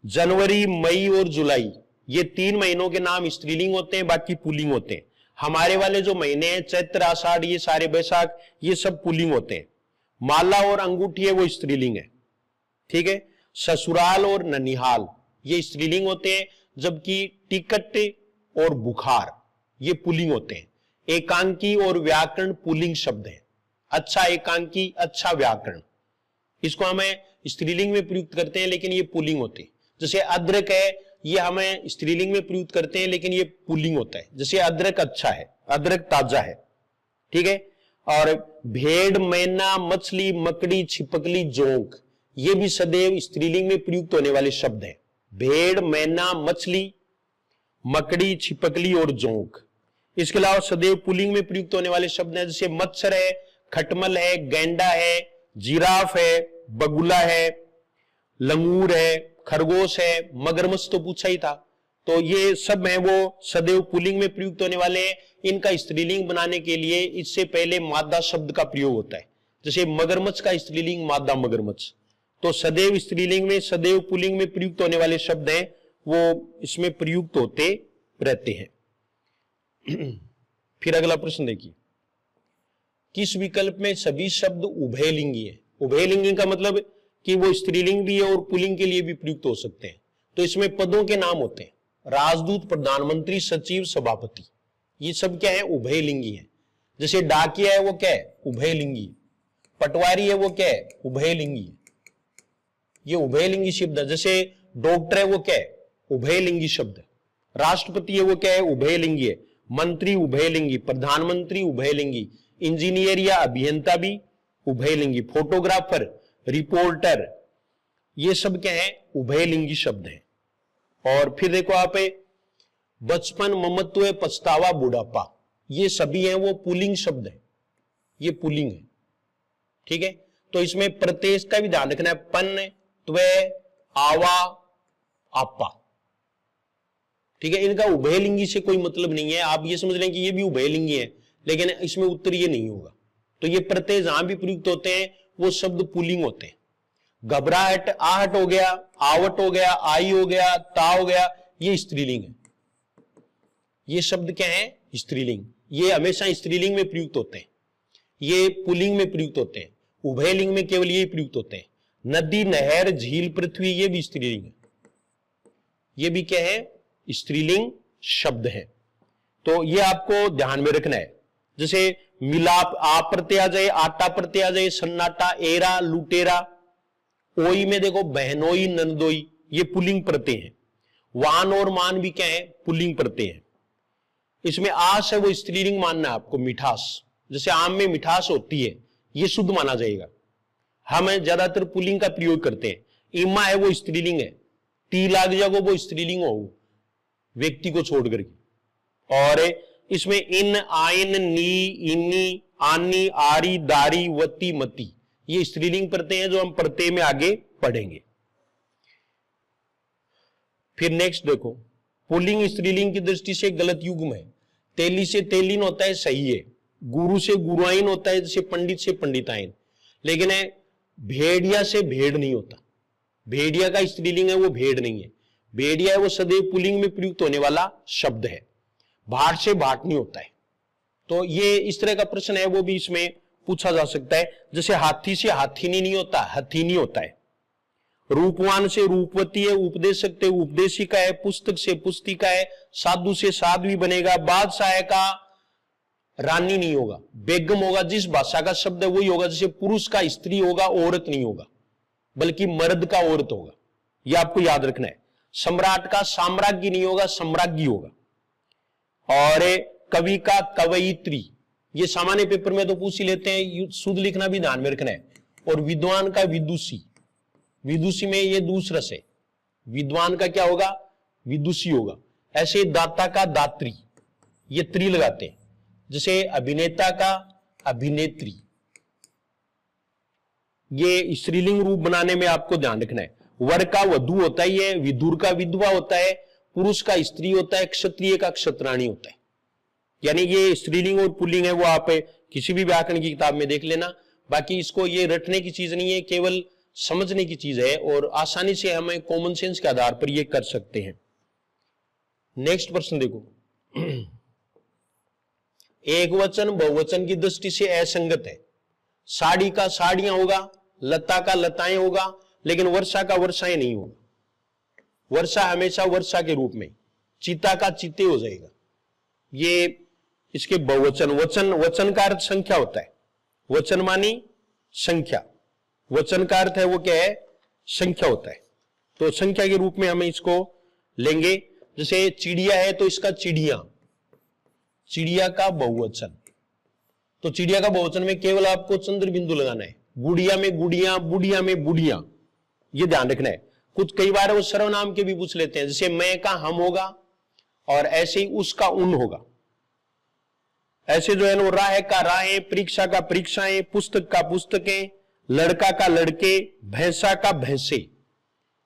S1: जनवरी, मई और जुलाई, ये 3 महीनों के नाम स्त्रीलिंग होते हैं, बाकी पुल्लिंग होते हैं। हमारे वाले जो महीने हैं चैत्र, आषाढ़, ये सारे, बैसाख, ये सब पुल्लिंग होते हैं। माला और अंगूठी है वो स्त्रीलिंग है। ठीक है, ससुराल और ननिहाल ये स्त्रीलिंग होते हैं, जबकि टिकट और बुखार ये पुल्लिंग होते हैं। एकांकी और व्याकरण पुल्लिंग शब्द है। अच्छा एकांकी, अच्छा व्याकरण, इसको हमें स्त्रीलिंग में प्रयुक्त करते हैं, लेकिन ये पुल्लिंग होते हैं। जैसे अदरक है, ये हमें स्त्रीलिंग में प्रयुक्त करते हैं, लेकिन ये पुल्लिंग होता है। जैसे अदरक अच्छा है, अदरक ताजा है। ठीक है, और भेड़, मैना, मछली, मकड़ी, छिपकली, जोंक, ये भी सदैव स्त्रीलिंग में प्रयुक्त होने वाले शब्द हैं। भेड़, मैना, मछली, मकड़ी, छिपकली और जोंक। इसके अलावा सदैव पुल्लिंग में प्रयुक्त होने वाले शब्द हैं, जैसे मच्छर है, खटमल है, गैंडा है, जिराफ है, बगुला है, लंगूर है, खरगोश है, मगरमच्छ तो पूछा ही था। तो ये सब है वो सदैव पुल्लिंग में प्रयुक्त होने वाले हैं। इनका स्त्रीलिंग बनाने के लिए इससे पहले मादा शब्द का प्रयोग होता है। जैसे मगरमच्छ का स्त्रीलिंग मादा मगरमच्छ। तो सदैव स्त्रीलिंग में, सदैव पुल्लिंग में प्रयुक्त होने वाले शब्द हैं वो इसमें प्रयुक्त होते रहते हैं। फिर अगला प्रश्न देखिए, किस विकल्प में सभी शब्द उभयलिंगी है? उभयलिंगी का मतलब कि वो स्त्रीलिंग भी है और पुल्लिंग के लिए भी प्रयुक्त हो सकते हैं। तो इसमें पदों के नाम होते हैं, राजदूत, प्रधानमंत्री, सचिव, सभापति। ये सब क्या है? उभयलिंगी है। जैसे डाकिया है वो क्या है? उभयलिंगी। पटवारी है वो क्या है? उभयलिंगी। ये उभयलिंगी शब्द है। जैसे डॉक्टर है वो क्या है? उभयलिंगी शब्द। राष्ट्रपति है वो क्या है? उभयलिंगी है। मंत्री उभयलिंगी, प्रधानमंत्री उभयलिंगी, इंजीनियर या अभियंता भी उभयलिंगी, फोटोग्राफर, रिपोर्टर, ये सब क्या है? उभयलिंगी शब्द है। और फिर देखो आप, बचपन, ममत्व, पछतावा, बुढ़ापा, ये सभी हैं वो पुल्लिंग शब्द है। ये पुल्लिंग है, ठीक है। तो इसमें प्रत्यय का भी ध्यान रखना है, पन, त्वे, आवा, आपा, ठीक है। इनका उभयलिंगी से कोई मतलब नहीं है। आप ये समझ लें कि ये भी उभयलिंगी है, लेकिन इसमें उत्तर ये नहीं होगा। तो ये प्रत्यय जहां भी प्रयुक्त होते हैं वो शब्द पुल्लिंग होते हैं। घबराहट, आहट हो गया, आवट हो गया, आई हो गया, ता हो गया, ये स्त्रीलिंग है। ये शब्द क्या है? स्त्रीलिंग। ये हमेशा स्त्रीलिंग में प्रयुक्त होते हैं, ये पुल्लिंग में प्रयुक्त होते हैं। उभयलिंग में केवल ये प्रयुक्त होते हैं। नदी, नहर, झील, पृथ्वी, ये भी स्त्रीलिंग है। ये भी क्या है? स्त्रीलिंग शब्द है। तो ये आपको ध्यान में रखना है। जैसे मिलाप, आ प्रत्यय आ जाए, आटा प्रत्यय आ जाए, सन्नाटा, एरा, लुटेरा। ओई में देखो बहनोई, नंदोई, ये पुल्लिंग प्रत्यय है। वान और मान भी क्या है? पुल्लिंग प्रत्यय है। इसमें आस है वो स्त्रीलिंग मानना है आपको। मिठास, जैसे आम में मिठास होती है, ये शुद्ध माना जाएगा। हम ज्यादातर पुल्लिंग का प्रयोग करते हैं। इमा है वो स्त्रीलिंग है। ती लाग जाओ वो स्त्रीलिंग हो, व्यक्ति को छोड़ करके। और इसमें इन, आइन, नी, इन्नी, आनी, आरी, दारी, वती, मती, ये स्त्रीलिंग प्रत्यय हैं जो हम प्रत्यय में आगे पढ़ेंगे। फिर नेक्स्ट देखो, पुल्लिंग स्त्रीलिंग की दृष्टि से गलत युग्म है। तेली से तेलिन होता है, सही है। गुरु से गुरुआइन होता है, जैसे पंडित से पंडिताइन। लेकिन भेड़िया से भेड़ नहीं होता। भेड़िया का स्त्रीलिंग है वो भेड़ नहीं है। भेड़िया है वो सदैव पुल्लिंग में प्रयुक्त होने वाला शब्द है। भाट से भाट नहीं होता है। तो ये इस तरह का प्रश्न है वो भी इसमें पूछा जा सकता है। जैसे हाथी से हाथीनी नहीं होता, हथीनी होता है। रूपवान से रूपवती है, उपदेशक से उपदेशिका है, पुस्तक से पुस्तिका है, साधु से साध्वी बनेगा। बादशाह का रानी नहीं होगा, बेगम होगा। जिस भाषा का शब्द है वही होगा। जैसे पुरुष का स्त्री होगा, औरत नहीं होगा, बल्कि मर्द का औरत होगा। यह आपको याद रखना है। सम्राट का साम्राज्ञी नहीं होगा, सम्राज्ञी होगा। और कवि का कवयित्री, ये सामान्य पेपर में तो पूछ ही लेते हैं, शुद्ध लिखना भी ध्यान में रखना है। और विद्वान का विदुषी, विदुषी में ये दूसरा से, विद्वान का क्या होगा? विदुषी होगा। ऐसे दाता का दात्री, ये त्री लगाते हैं। जैसे अभिनेता का अभिनेत्री, ये स्त्रीलिंग रूप बनाने में आपको ध्यान रखना है। वर का वधु होता है, ये विदुर का विधवा होता है, पुरुष का स्त्री होता है, क्षत्रिय का क्षत्राणी होता है। यानी ये स्त्रीलिंग और पुल्लिंग है वो आप किसी भी व्याकरण की किताब में देख लेना। बाकी इसको ये रटने की चीज नहीं है, केवल समझने की चीज है और आसानी से हमें कॉमन सेंस के आधार पर ये कर सकते हैं। नेक्स्ट प्रश्न देखो, एक वचन बहुवचन की दृष्टि से असंगत है। साड़ी का साड़ियां होगा, लता का लताएं होगा, लेकिन वर्षा का वर्षाएं नहीं होगा। वर्षा हमेशा वर्षा के रूप में, चीता का चीते हो जाएगा। ये इसके बहुवचन। वचन, वचन का अर्थ संख्या होता है। वचन मानी संख्या, वचन का अर्थ है वो क्या है? संख्या होता है। तो संख्या के रूप में हमें इसको लेंगे। जैसे चिड़िया है तो इसका चिड़िया, चिड़िया का बहुवचन। तो चिड़िया का बहुवचन में केवल आपको चंद्र बिंदु लगाना है। गुड़िया में गुड़िया, बुढ़िया में बुढ़िया, ये ध्यान रखना है। कुछ कई बार वो सर्वनाम के भी पूछ लेते हैं। जैसे मैं का हम होगा और ऐसे ही उसका उन होगा। ऐसे जो है वो राह का राहें, परीक्षा का परीक्षाएं, पुस्तक का पुस्तकें, लड़का का लड़के, भैंसा का भैंसे,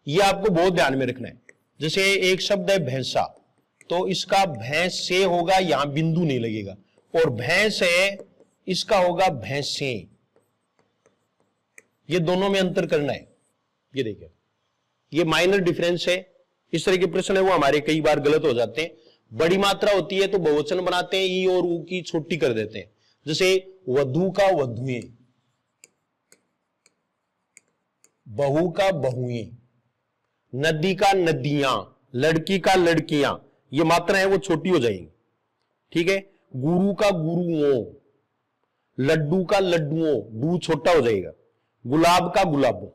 S1: ये आपको बहुत ध्यान में रखना है। जैसे एक शब्द है भैंसा, तो इसका भैंस से होगा, यहां बिंदु नहीं लगेगा, और भैंस है इसका होगा भैंसे। ये दोनों में अंतर करना है। ये देखिए, ये माइनर डिफरेंस है। इस तरह के प्रश्न है वो हमारे कई बार गलत हो जाते हैं। बड़ी मात्रा होती है तो बहुवचन बनाते हैं, ई और ऊ की छोटी कर देते हैं। जैसे वधू का वधुएं, बहू का बहुएं, नदी का नदियां, लड़की का लड़कियां, ये मात्रा है वो छोटी हो जाएंगी। ठीक है, गुरु का गुरुओं, लड्डू का लड्डुओं, डू छोटा हो जाएगा, गुलाब का गुलाबों।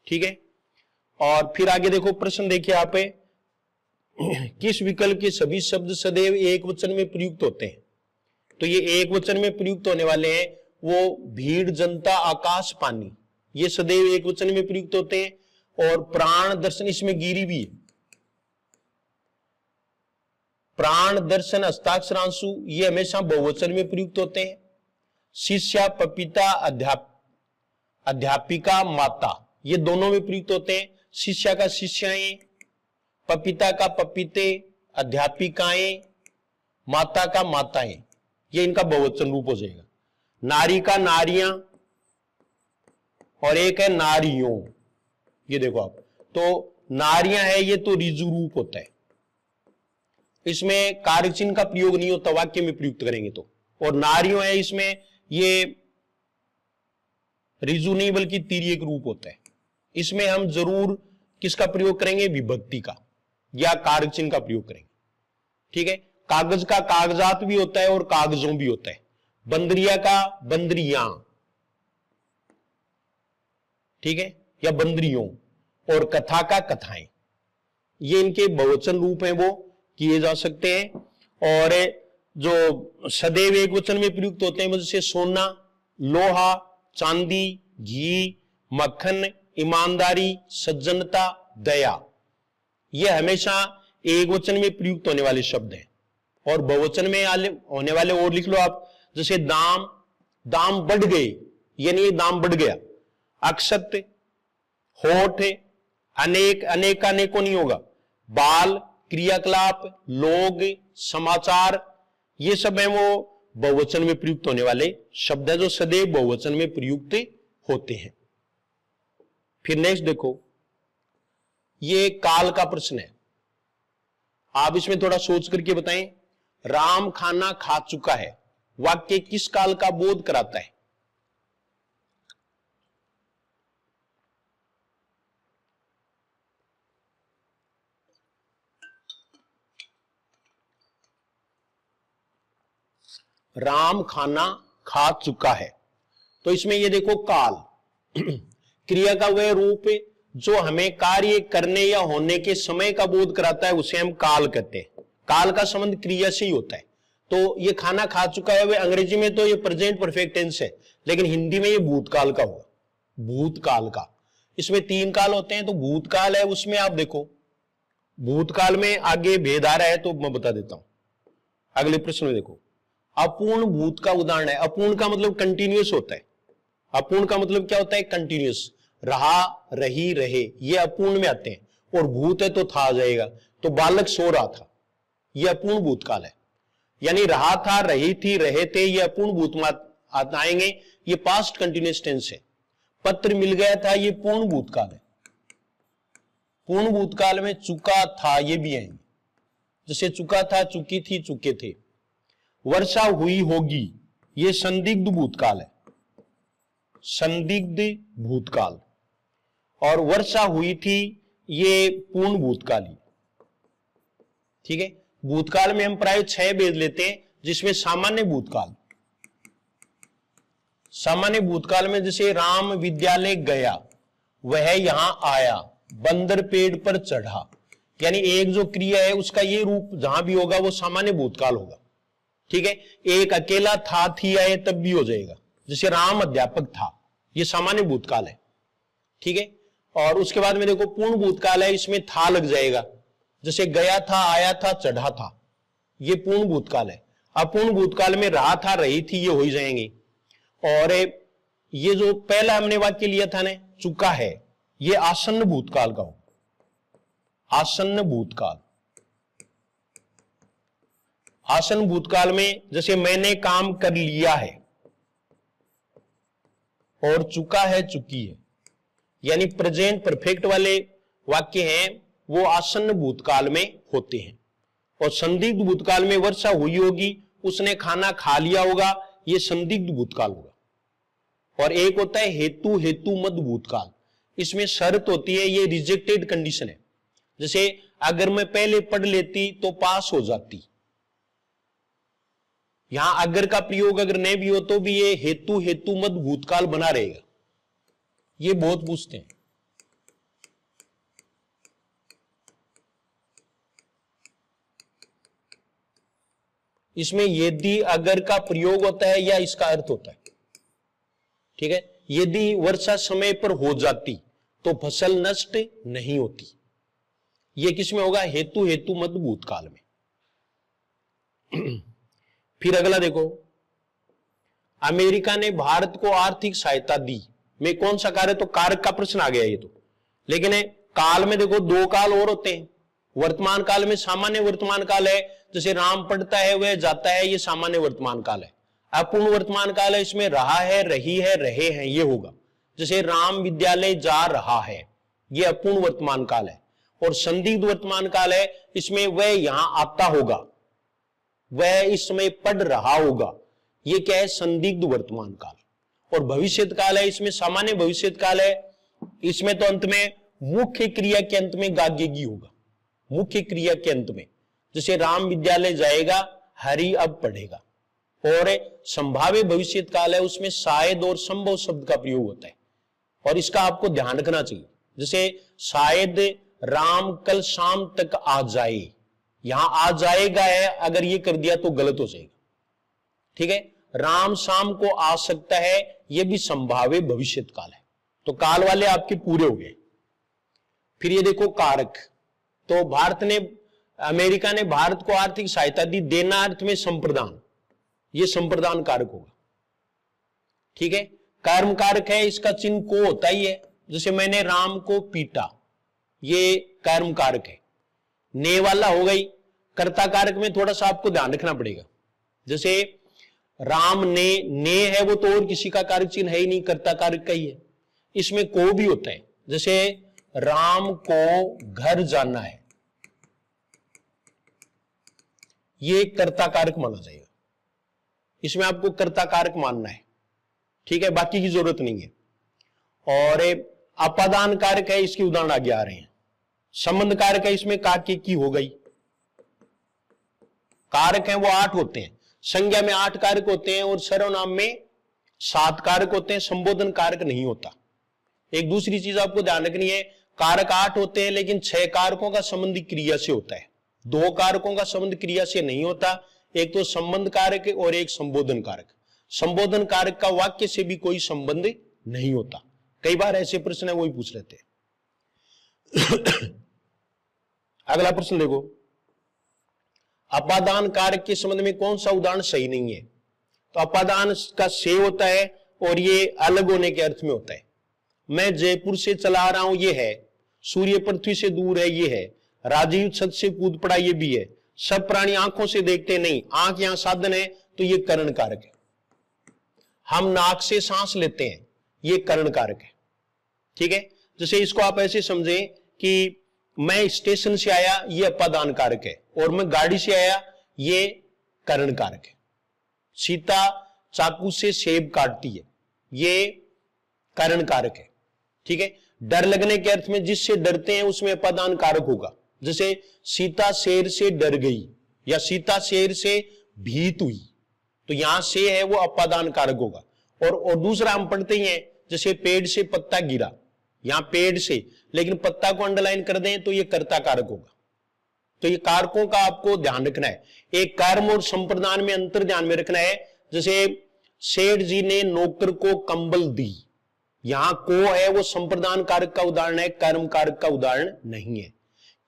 S1: ठीक है, और फिर आगे देखो प्रश्न देखिए आप, किस विकल्प के सभी शब्द सदैव एक वचन में प्रयुक्त होते हैं? तो ये एक वचन में प्रयुक्त होने वाले हैं वो भीड़, जनता, आकाश, पानी, ये सदैव एक वचन में प्रयुक्त होते हैं। और प्राण, दर्शन, इसमें गिरी भी है। प्राण, दर्शन, हस्ताक्षरांशु, ये हमेशा बहुवचन में प्रयुक्त होते हैं। शिष्या, पपीता, अध्यापिका, माता, ये दोनों में प्रयुक्त होते हैं। शिष्या का शिष्याएं, पपीता का पपीते, अध्यापिकाएं, माता का माताएं, ये इनका बहुवचन रूप हो जाएगा। नारी का नारियां, और एक है नारियों। ये देखो आप, तो नारियां है ये तो रिजु रूप होता है, इसमें कार्य चिन्ह का प्रयोग नहीं होता, वाक्य में प्रयुक्त करेंगे तो। और नारियों है इसमें ये रिजु नहीं बल्कि तिर्यक रूप होता है, इसमें हम जरूर किसका प्रयोग करेंगे? विभक्ति का या कार्य चिन्ह का प्रयोग करेंगे। ठीक है, कागज का कागजात भी होता है और कागजों भी होता है। बंदरिया का बंदरियां, ठीक है, या बंदरियों, और कथा का कथाएं, ये इनके बहुवचन रूप हैं वो किए जा सकते हैं। और जो सदैव एक वचन में प्रयुक्त होते हैं जैसे सोना, लोहा, चांदी, घी, मक्खन, ईमानदारी, सज्जनता, दया, ये हमेशा एक वचन में प्रयुक्त होने वाले शब्द हैं। और बहुवचन में होने वाले और लिख लो आप, जैसे दाम, दाम बढ़ गए, यानी दाम बढ़ गया। अक्षत, होठ, अनेक, अनेक का अनेकों नहीं होगा। बाल, क्रियाकलाप, लोग, समाचार, ये सब है वो बहुवचन में प्रयुक्त होने वाले शब्द है जो सदैव बहुवचन में प्रयुक्त होते हैं। फिर नेक्स्ट देखो, ये काल का प्रश्न है, आप इसमें थोड़ा सोच करके बताएं। राम खाना खा चुका है, वाक्य किस काल का बोध कराता है? राम खाना खा चुका है, तो इसमें ये देखो काल क्रिया का वह रूप जो हमें कार्य करने या होने के समय का बोध कराता है उसे हम काल कहते हैं। काल का संबंध क्रिया से ही होता है। तो ये खाना खा चुका है, वह अंग्रेजी में तो ये प्रेजेंट परफेक्ट टेंस है, लेकिन हिंदी में ये भूतकाल का हुआ, भूतकाल का। इसमें तीन काल होते हैं, तो भूतकाल है उसमें आप देखो, भूतकाल में आगे भेद आ रहा है तो मैं बता देता हूं। अगले प्रश्न में देखो, अपूर्ण भूत का उदाहरण है। अपूर्ण का मतलब कंटिन्यूअस होता है। अपूर्ण का मतलब क्या होता है? कंटिन्यूअस, रहा, रही, रहे, ये अपूर्ण में आते हैं। और भूत है तो था आ जाएगा। तो बालक सो रहा था, यह अपूर्ण भूतकाल है। यानी रहा था, रही थी, रहे थे, ये अपूर्ण भूत आएंगे, ये पास्ट कंटिन्यूअस टेंस है। पत्र मिल गया था, ये पूर्ण भूतकाल है। पूर्ण भूतकाल में चुका था, ये भी आएंगे, जैसे चुका था, चुकी थी, चुके थे। वर्षा हुई होगी, ये संदिग्ध भूतकाल है, संदिग्ध भूतकाल। और वर्षा हुई थी, ये पूर्ण भूतकाल ही। ठीक है, भूतकाल में हम प्राय 6 भेद लेते हैं, जिसमें सामान्य भूतकाल, सामान्य भूतकाल में जैसे राम विद्यालय गया, वह यहां आया, बंदर पेड़ पर चढ़ा, यानी एक जो क्रिया है उसका ये रूप जहां भी होगा वो सामान्य भूतकाल होगा। ठीक है, एक अकेला था, थी, आए, तब भी हो जाएगा, जैसे राम अध्यापक था, ये सामान्य भूतकाल है। ठीक है, और उसके बाद में देखो पूर्ण भूतकाल है, इसमें था लग जाएगा, जैसे गया था, आया था, चढ़ा था, ये पूर्ण भूतकाल है। अपूर्ण भूतकाल में रहा था, रही थी, ये हो ही जाएंगे। और ये जो पहला हमने वाक्य लिया था ना, चुका है, ये आसन्न भूतकाल का हो, आसन्न भूतकाल। आसन्न भूतकाल में जैसे मैंने काम कर लिया है और चुका है, चुकी है, यानी प्रेजेंट परफेक्ट वाले वाक्य हैं वो आसन्न भूतकाल में होते हैं। और संदिग्ध भूतकाल में वर्षा हुई होगी, उसने खाना खा लिया होगा, ये संदिग्ध भूतकाल होगा। और एक होता है हेतु हेतु मद भूतकाल, इसमें शर्त होती है, ये रिजेक्टेड कंडीशन है। जैसे अगर मैं पहले पढ़ लेती तो पास हो जाती, यहां अगर का प्रयोग अगर नहीं भी हो तो भी ये हेतु हेतु मद भूतकाल बना रहेगा। ये बहुत पूछते हैं। इसमें यदि अगर का प्रयोग होता है या इसका अर्थ होता है। ठीक है, यदि वर्षा समय पर हो जाती तो फसल नष्ट नहीं होती, ये किसमें होगा? हेतु हेतु मद भूतकाल में। फिर अगला देखो, अमेरिका ने भारत को आर्थिक सहायता दी में कौन सा कार्य? तो कारक का प्रश्न आ गया ये तो। लेकिन काल में देखो दो काल और होते हैं। वर्तमान काल में सामान्य वर्तमान काल है, जैसे राम पढ़ता है वह जाता है, ये सामान्य वर्तमान काल है। अपूर्ण वर्तमान काल है, इसमें रहा है, रही है, रहे हैं, ये होगा। जैसे राम विद्यालय जा रहा है, ये अपूर्ण वर्तमान काल है। और संदिग्ध वर्तमान काल है, इसमें वह यहां आता होगा, वह इस समय पढ़ रहा होगा, ये क्या है? संदिग्ध वर्तमान काल। और भविष्यत काल है, इसमें सामान्य भविष्यत काल है, इसमें तो अंत में मुख्य क्रिया के अंत में गाग्यगी होगा, मुख्य क्रिया के अंत में। जैसे राम विद्यालय जाएगा, हरि अब पढ़ेगा। और संभाव्य भविष्यत काल है, उसमें शायद और संभव शब्द का प्रयोग होता है, और इसका आपको ध्यान रखना चाहिए। जैसे शायद राम कल शाम तक आ जाए, यहां आ जाएगा है, अगर ये कर दिया तो गलत हो जाएगा। ठीक है, राम शाम को आ सकता है, यह भी संभाव्य भविष्यत काल है। तो काल वाले आपके पूरे हो गए। फिर ये देखो कारक, तो भारत ने, अमेरिका ने भारत को आर्थिक सहायता दी, देना अर्थ में संप्रदान, ये संप्रदान कारक होगा। ठीक है, कर्म कारक है, इसका चिन्ह को होता ही है। जैसे मैंने राम को पीटा, ये कर्म कारक है। ने वाला हो गई। कर्ता कारक में थोड़ा सा आपको ध्यान रखना पड़ेगा। जैसे राम ने है, वो तो और किसी का कारक चिन्ह है ही नहीं, कर्ता कारक का ही है। इसमें को भी होता है, जैसे राम को घर जाना है, ये कर्ता कारक माना जाएगा। इसमें आपको कर्ता कारक मानना है। ठीक है, बाकी की जरूरत नहीं है। और अपादान कारक है, इसके उदाहरण आगे आ रहे हैं। संबंध कारक है, इसमें का की हो गई। कारक हैं वो 8 होते हैं, संज्ञा में 8 कारक होते हैं और सर्वनाम में 7 कारक होते हैं, संबोधन कारक नहीं होता। एक दूसरी चीज आपको ध्यान रखनी है, कारक 8 होते हैं लेकिन 6 कारकों का संबंध क्रिया से होता है, 2 कारकों का संबंध क्रिया से नहीं होता। एक तो संबंध कारक और एक संबोधन कारक। संबोधन कारक का वाक्य से भी कोई संबंध नहीं होता। कई बार ऐसे प्रश्न है वही पूछ लेते हैं। अगला प्रश्न देखो, अपादान कारक के संबंध में कौन सा उदाहरण सही नहीं है? तो अपादान का से होता है और ये अलग होने के अर्थ में होता है। मैं जयपुर से चला रहा हूं, ये है। सूर्य पृथ्वी से दूर है, ये है। राजीव छत से कूद पड़ा, ये भी है। सब प्राणी आंखों से देखते नहीं, आंख यहां साधन है, तो ये करण कारक है। हम नाक से सांस लेते हैं, ये करण कारक है। ठीक है, जैसे इसको आप ऐसे समझें कि मैं स्टेशन से आया, ये अपादान कारक है, और मैं गाड़ी से आया, ये करण कारक है। सीता चाकू से सेब काटती है, ये करण कारक है। ठीक है, डर लगने के अर्थ में जिससे डरते हैं उसमें अपादान कारक होगा। जैसे सीता शेर से डर गई या सीता शेर से भीत हुई, तो यहां से है वो अपादान कारक होगा। और दूसरा हम पढ़ते ही हैं, जैसे पेड़ से पत्ता गिरा, यहां पेड़ से, लेकिन पत्ता को अंडरलाइन कर दें तो ये कर्ता कारक होगा। तो ये कारकों का आपको ध्यान रखना है। एक कर्म और संप्रदान में अंतर ध्यान में रखना है। जैसे सेठ जी ने नौकर को कंबल दी, यहां को है वो संप्रदान कारक का उदाहरण है, कर्म कारक का उदाहरण नहीं है।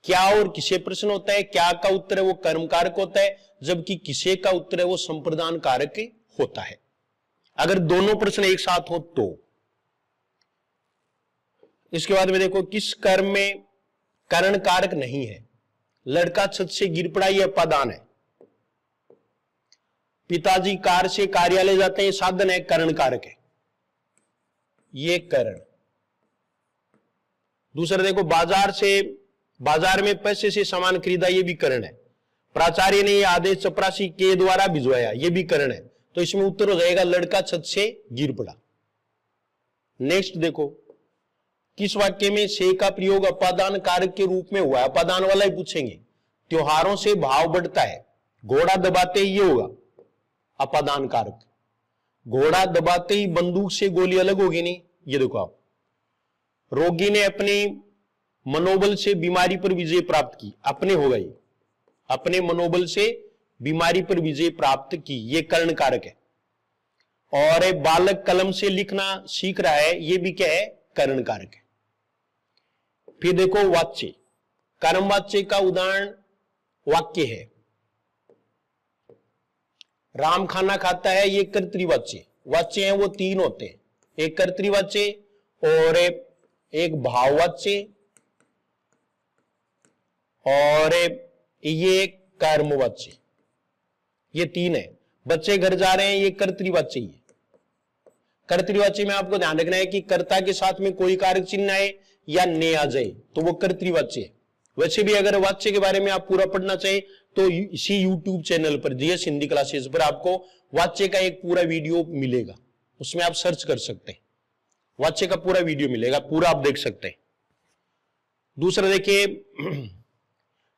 S1: क्या और किसे प्रश्न होता है, क्या का उत्तर है वो कर्म कारक होता है, जबकि किसे का उत्तर है वो संप्रदान कारक होता है। अगर दोनों प्रश्न एक साथ हो तो। इसके बाद में देखो, किस कर्म में करण कारक नहीं है? लड़का छत से गिर पड़ा, यह अपादान है। पिताजी कार से कार्यालय जाते हैं, ये साधन है, करण कारक है, ये करण। दूसरा देखो, बाजार में पैसे से सामान खरीदा, ये भी करण है। प्राचार्य ने यह आदेश चपरासी के द्वारा भिजवाया, ये भी करण है। तो इसमें उत्तर हो जाएगा लड़का छत से गिर पड़ा। नेक्स्ट देखो, किस वाक्य में से का प्रयोग अपादान कारक के रूप में हुआ है? अपादान वाला ही पूछेंगे। त्योहारों से भाव बढ़ता है, घोड़ा दबाते ही ये होगा अपादान कारक। घोड़ा दबाते ही बंदूक से गोली अलग होगी नहीं, ये देखो आप। रोगी ने अपने मनोबल से बीमारी पर विजय प्राप्त की, अपने हो गई, अपने मनोबल से बीमारी पर विजय प्राप्त की, ये कर्ण कारक है। और बालक कलम से लिखना सीख रहा है, ये भी क्या है? कर्ण कारक है। फिर देखो वाच्य, कर्म वाच्य का उदाहरण वाक्य है। राम खाना खाता है, ये कर्तृवाच्य। वाच्य है वो तीन होते हैं, एक कर्तृवाच्य और एक भाववाच्य और ये कर्मवाच्य, ये तीन है। बच्चे घर जा रहे हैं, ये कर्तृवाच्य है। कर्तृवाच्य में आपको ध्यान रखना है कि कर्ता के साथ में कोई कारक चिन्ह आए या ने आ जाए तो वो कर्तृवाच्य है। वैसे भी अगर वाच्य के बारे में आप पूरा पढ़ना चाहे तो इसी YouTube चैनल पर जीएस हिंदी क्लासेस पर आपको वाच्य का एक पूरा वीडियो मिलेगा, उसमें आप सर्च कर सकते हैं, वाच्य का पूरा वीडियो मिलेगा, पूरा आप देख सकते हैं। दूसरा देखिए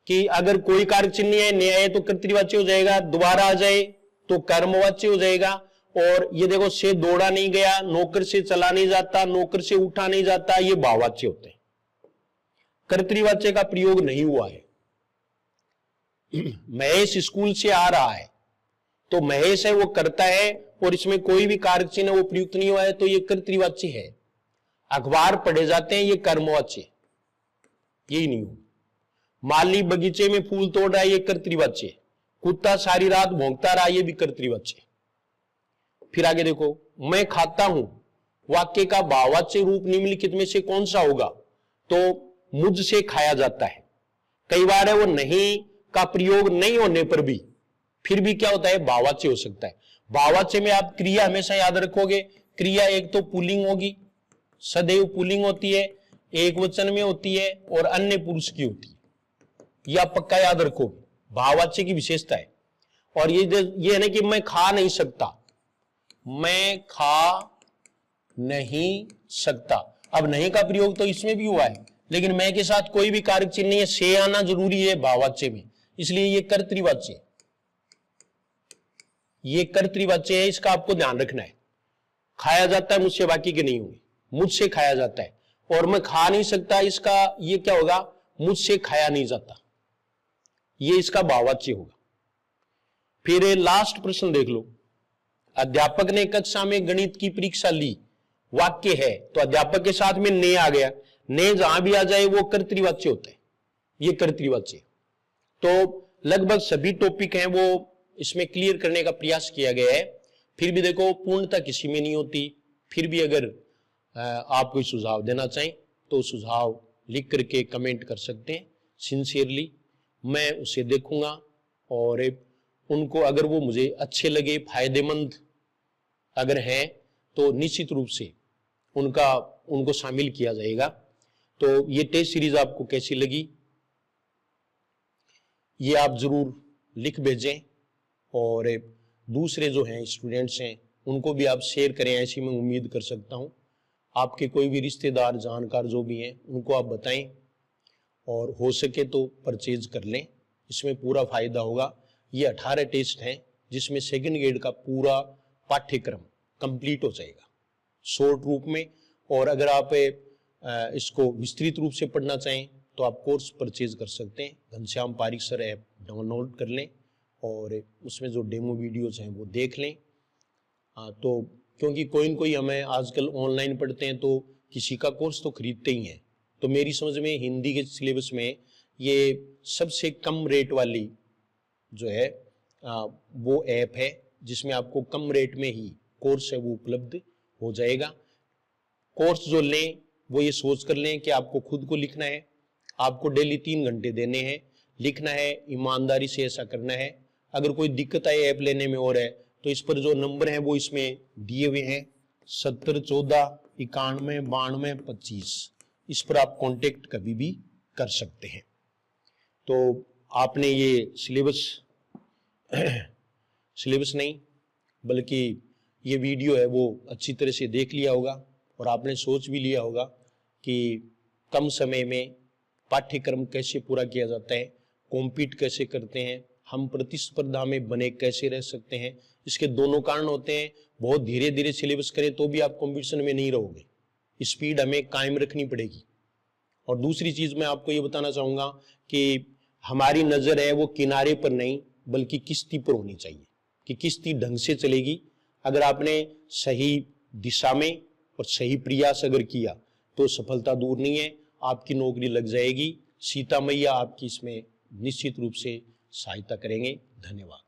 S1: कि अगर कोई कारक चिन्ह है, ने आए तो कर्तृवाच्य हो जाएगा, दोबारा आ जाए तो कर्मवाच्य हो जाएगा। और ये देखो, से दौड़ा नहीं गया, नौकर से चला नहीं जाता, नौकर से उठा नहीं जाता, ये भाववाच्य होते हैं। कर्तृवाच्य का प्रयोग नहीं हुआ है। महेश स्कूल से आ रहा है, तो महेश है वो करता है और इसमें कोई भी कारक चिन्ह वो प्रयुक्त नहीं हुआ है, तो ये कर्तृवाच्य है। अखबार पढ़े जाते हैं, ये कर्मवाच्य, यही नहीं हो। माली बगीचे में फूल तोड़ रहा है, ये कर्तृवाच्य। कुत्ता सारी रात भौंकता रहा, ये भी कर्तृवाच्य। फिर आगे देखो, मैं खाता हूं, वाक्य का भाववाच्य रूप निम्नलिखित में से कौन सा होगा? तो मुझसे खाया जाता है। कई बार है वो नहीं का प्रयोग नहीं होने पर भी फिर भी क्या होता है? भाववाच्य हो सकता है। भाववाच्य में आप क्रिया हमेशा याद रखोगे, क्रिया एक तो पुल्लिंग होगी, सदैव पुल्लिंग होती है, एक वचन में होती है और अन्य पुरुष की होती है, यह आप पक्का याद रखोगे, भाववाच्य की विशेषता है। और ये है ना कि मैं खा नहीं सकता, मैं खा नहीं सकता। अब नहीं का प्रयोग तो इसमें भी हुआ है, लेकिन मैं के साथ कोई भी कारक चिन्ह नहीं है, से आना जरूरी है भाववाच्य में, इसलिए ये कर्तृवाच्य, ये कर्तृवाच्य है, इसका आपको ध्यान रखना है। खाया जाता है मुझसे, बाकी के नहीं होंगे। मुझसे खाया जाता है और मैं खा नहीं सकता, इसका ये क्या होगा? मुझसे खाया नहीं जाता, ये इसका भाववाच्य होगा। फिर लास्ट प्रश्न देख लो, अध्यापक ने कक्षा में गणित की परीक्षा ली, वाक्य है, तो अध्यापक के साथ में ने आ गया, ने जहां भी आ जाए वो कर्तृवाच्य होता है, ये कर्तृवाच्य। तो लगभग सभी टॉपिक हैं वो इसमें क्लियर करने का प्रयास किया गया है। फिर भी देखो, पूर्णता किसी में नहीं होती, फिर भी अगर आप कोई सुझाव देना चाहें तो सुझाव लिख करके कमेंट कर सकते हैं। सिंसियरली मैं उसे देखूंगा और उनको अगर वो मुझे अच्छे लगे, फायदेमंद अगर हैं, तो निश्चित रूप से उनको शामिल किया जाएगा। तो ये टेस्ट सीरीज आपको कैसी लगी ये आप जरूर लिख भेजें और दूसरे जो हैं स्टूडेंट्स हैं उनको भी आप शेयर करें, ऐसी मैं उम्मीद कर सकता हूं। आपके कोई भी रिश्तेदार जानकार जो भी हैं उनको आप बताएं और हो सके तो परचेज कर लें, इसमें पूरा फायदा होगा। ये 18 टेस्ट हैं जिसमें सेकंड ग्रेड का पूरा पाठ्यक्रम कंप्लीट हो जाएगा शॉर्ट रूप में। और अगर आप इसको विस्तृत रूप से पढ़ना चाहें तो आप कोर्स परचेज कर सकते हैं। Ghanshyam Parik sir app download कर लें और उसमें जो डेमो वीडियोज हैं वो देख लें। तो क्योंकि कोई हमें आजकल ऑनलाइन पढ़ते हैं तो किसी का कोर्स तो खरीदते ही हैं, तो मेरी समझ में हिंदी के सिलेबस में ये सबसे कम रेट वाली जो है वो ऐप है जिसमें आपको कम रेट में ही कोर्स है वो उपलब्ध हो जाएगा। कोर्स जो लें वो ये सोच कर लें कि आपको खुद को लिखना है, आपको डेली 3 घंटे देने हैं, लिखना है, ईमानदारी से ऐसा करना है। अगर कोई दिक्कत आए ऐप लेने में और है तो इस पर जो नंबर है वो इसमें दिए हुए हैं 70 14 91 92 25, इस पर आप कांटेक्ट कभी भी कर सकते हैं। तो आपने ये सिलेबस नहीं बल्कि ये वीडियो है वो अच्छी तरह से देख लिया होगा और आपने सोच भी लिया होगा कि कम समय में पाठ्यक्रम कैसे पूरा किया जाता है, कॉम्पीट कैसे करते हैं, हम प्रतिस्पर्धा में बने कैसे रह सकते हैं। इसके दोनों कारण होते हैं, बहुत धीरे धीरे सिलेबस करें तो भी आप कंपटीशन में नहीं रहोगे, स्पीड हमें कायम रखनी पड़ेगी। और दूसरी चीज मैं आपको ये बताना चाहूंगा कि हमारी नजर है वो किनारे पर नहीं बल्कि किश्ती पर होनी चाहिए कि किश्ती ढंग से चलेगी। अगर आपने सही दिशा में और सही प्रयास अगर किया तो सफलता दूर नहीं है, आपकी नौकरी लग जाएगी। सीता मैया आपकी इसमें निश्चित रूप से सहायता करेंगे। धन्यवाद।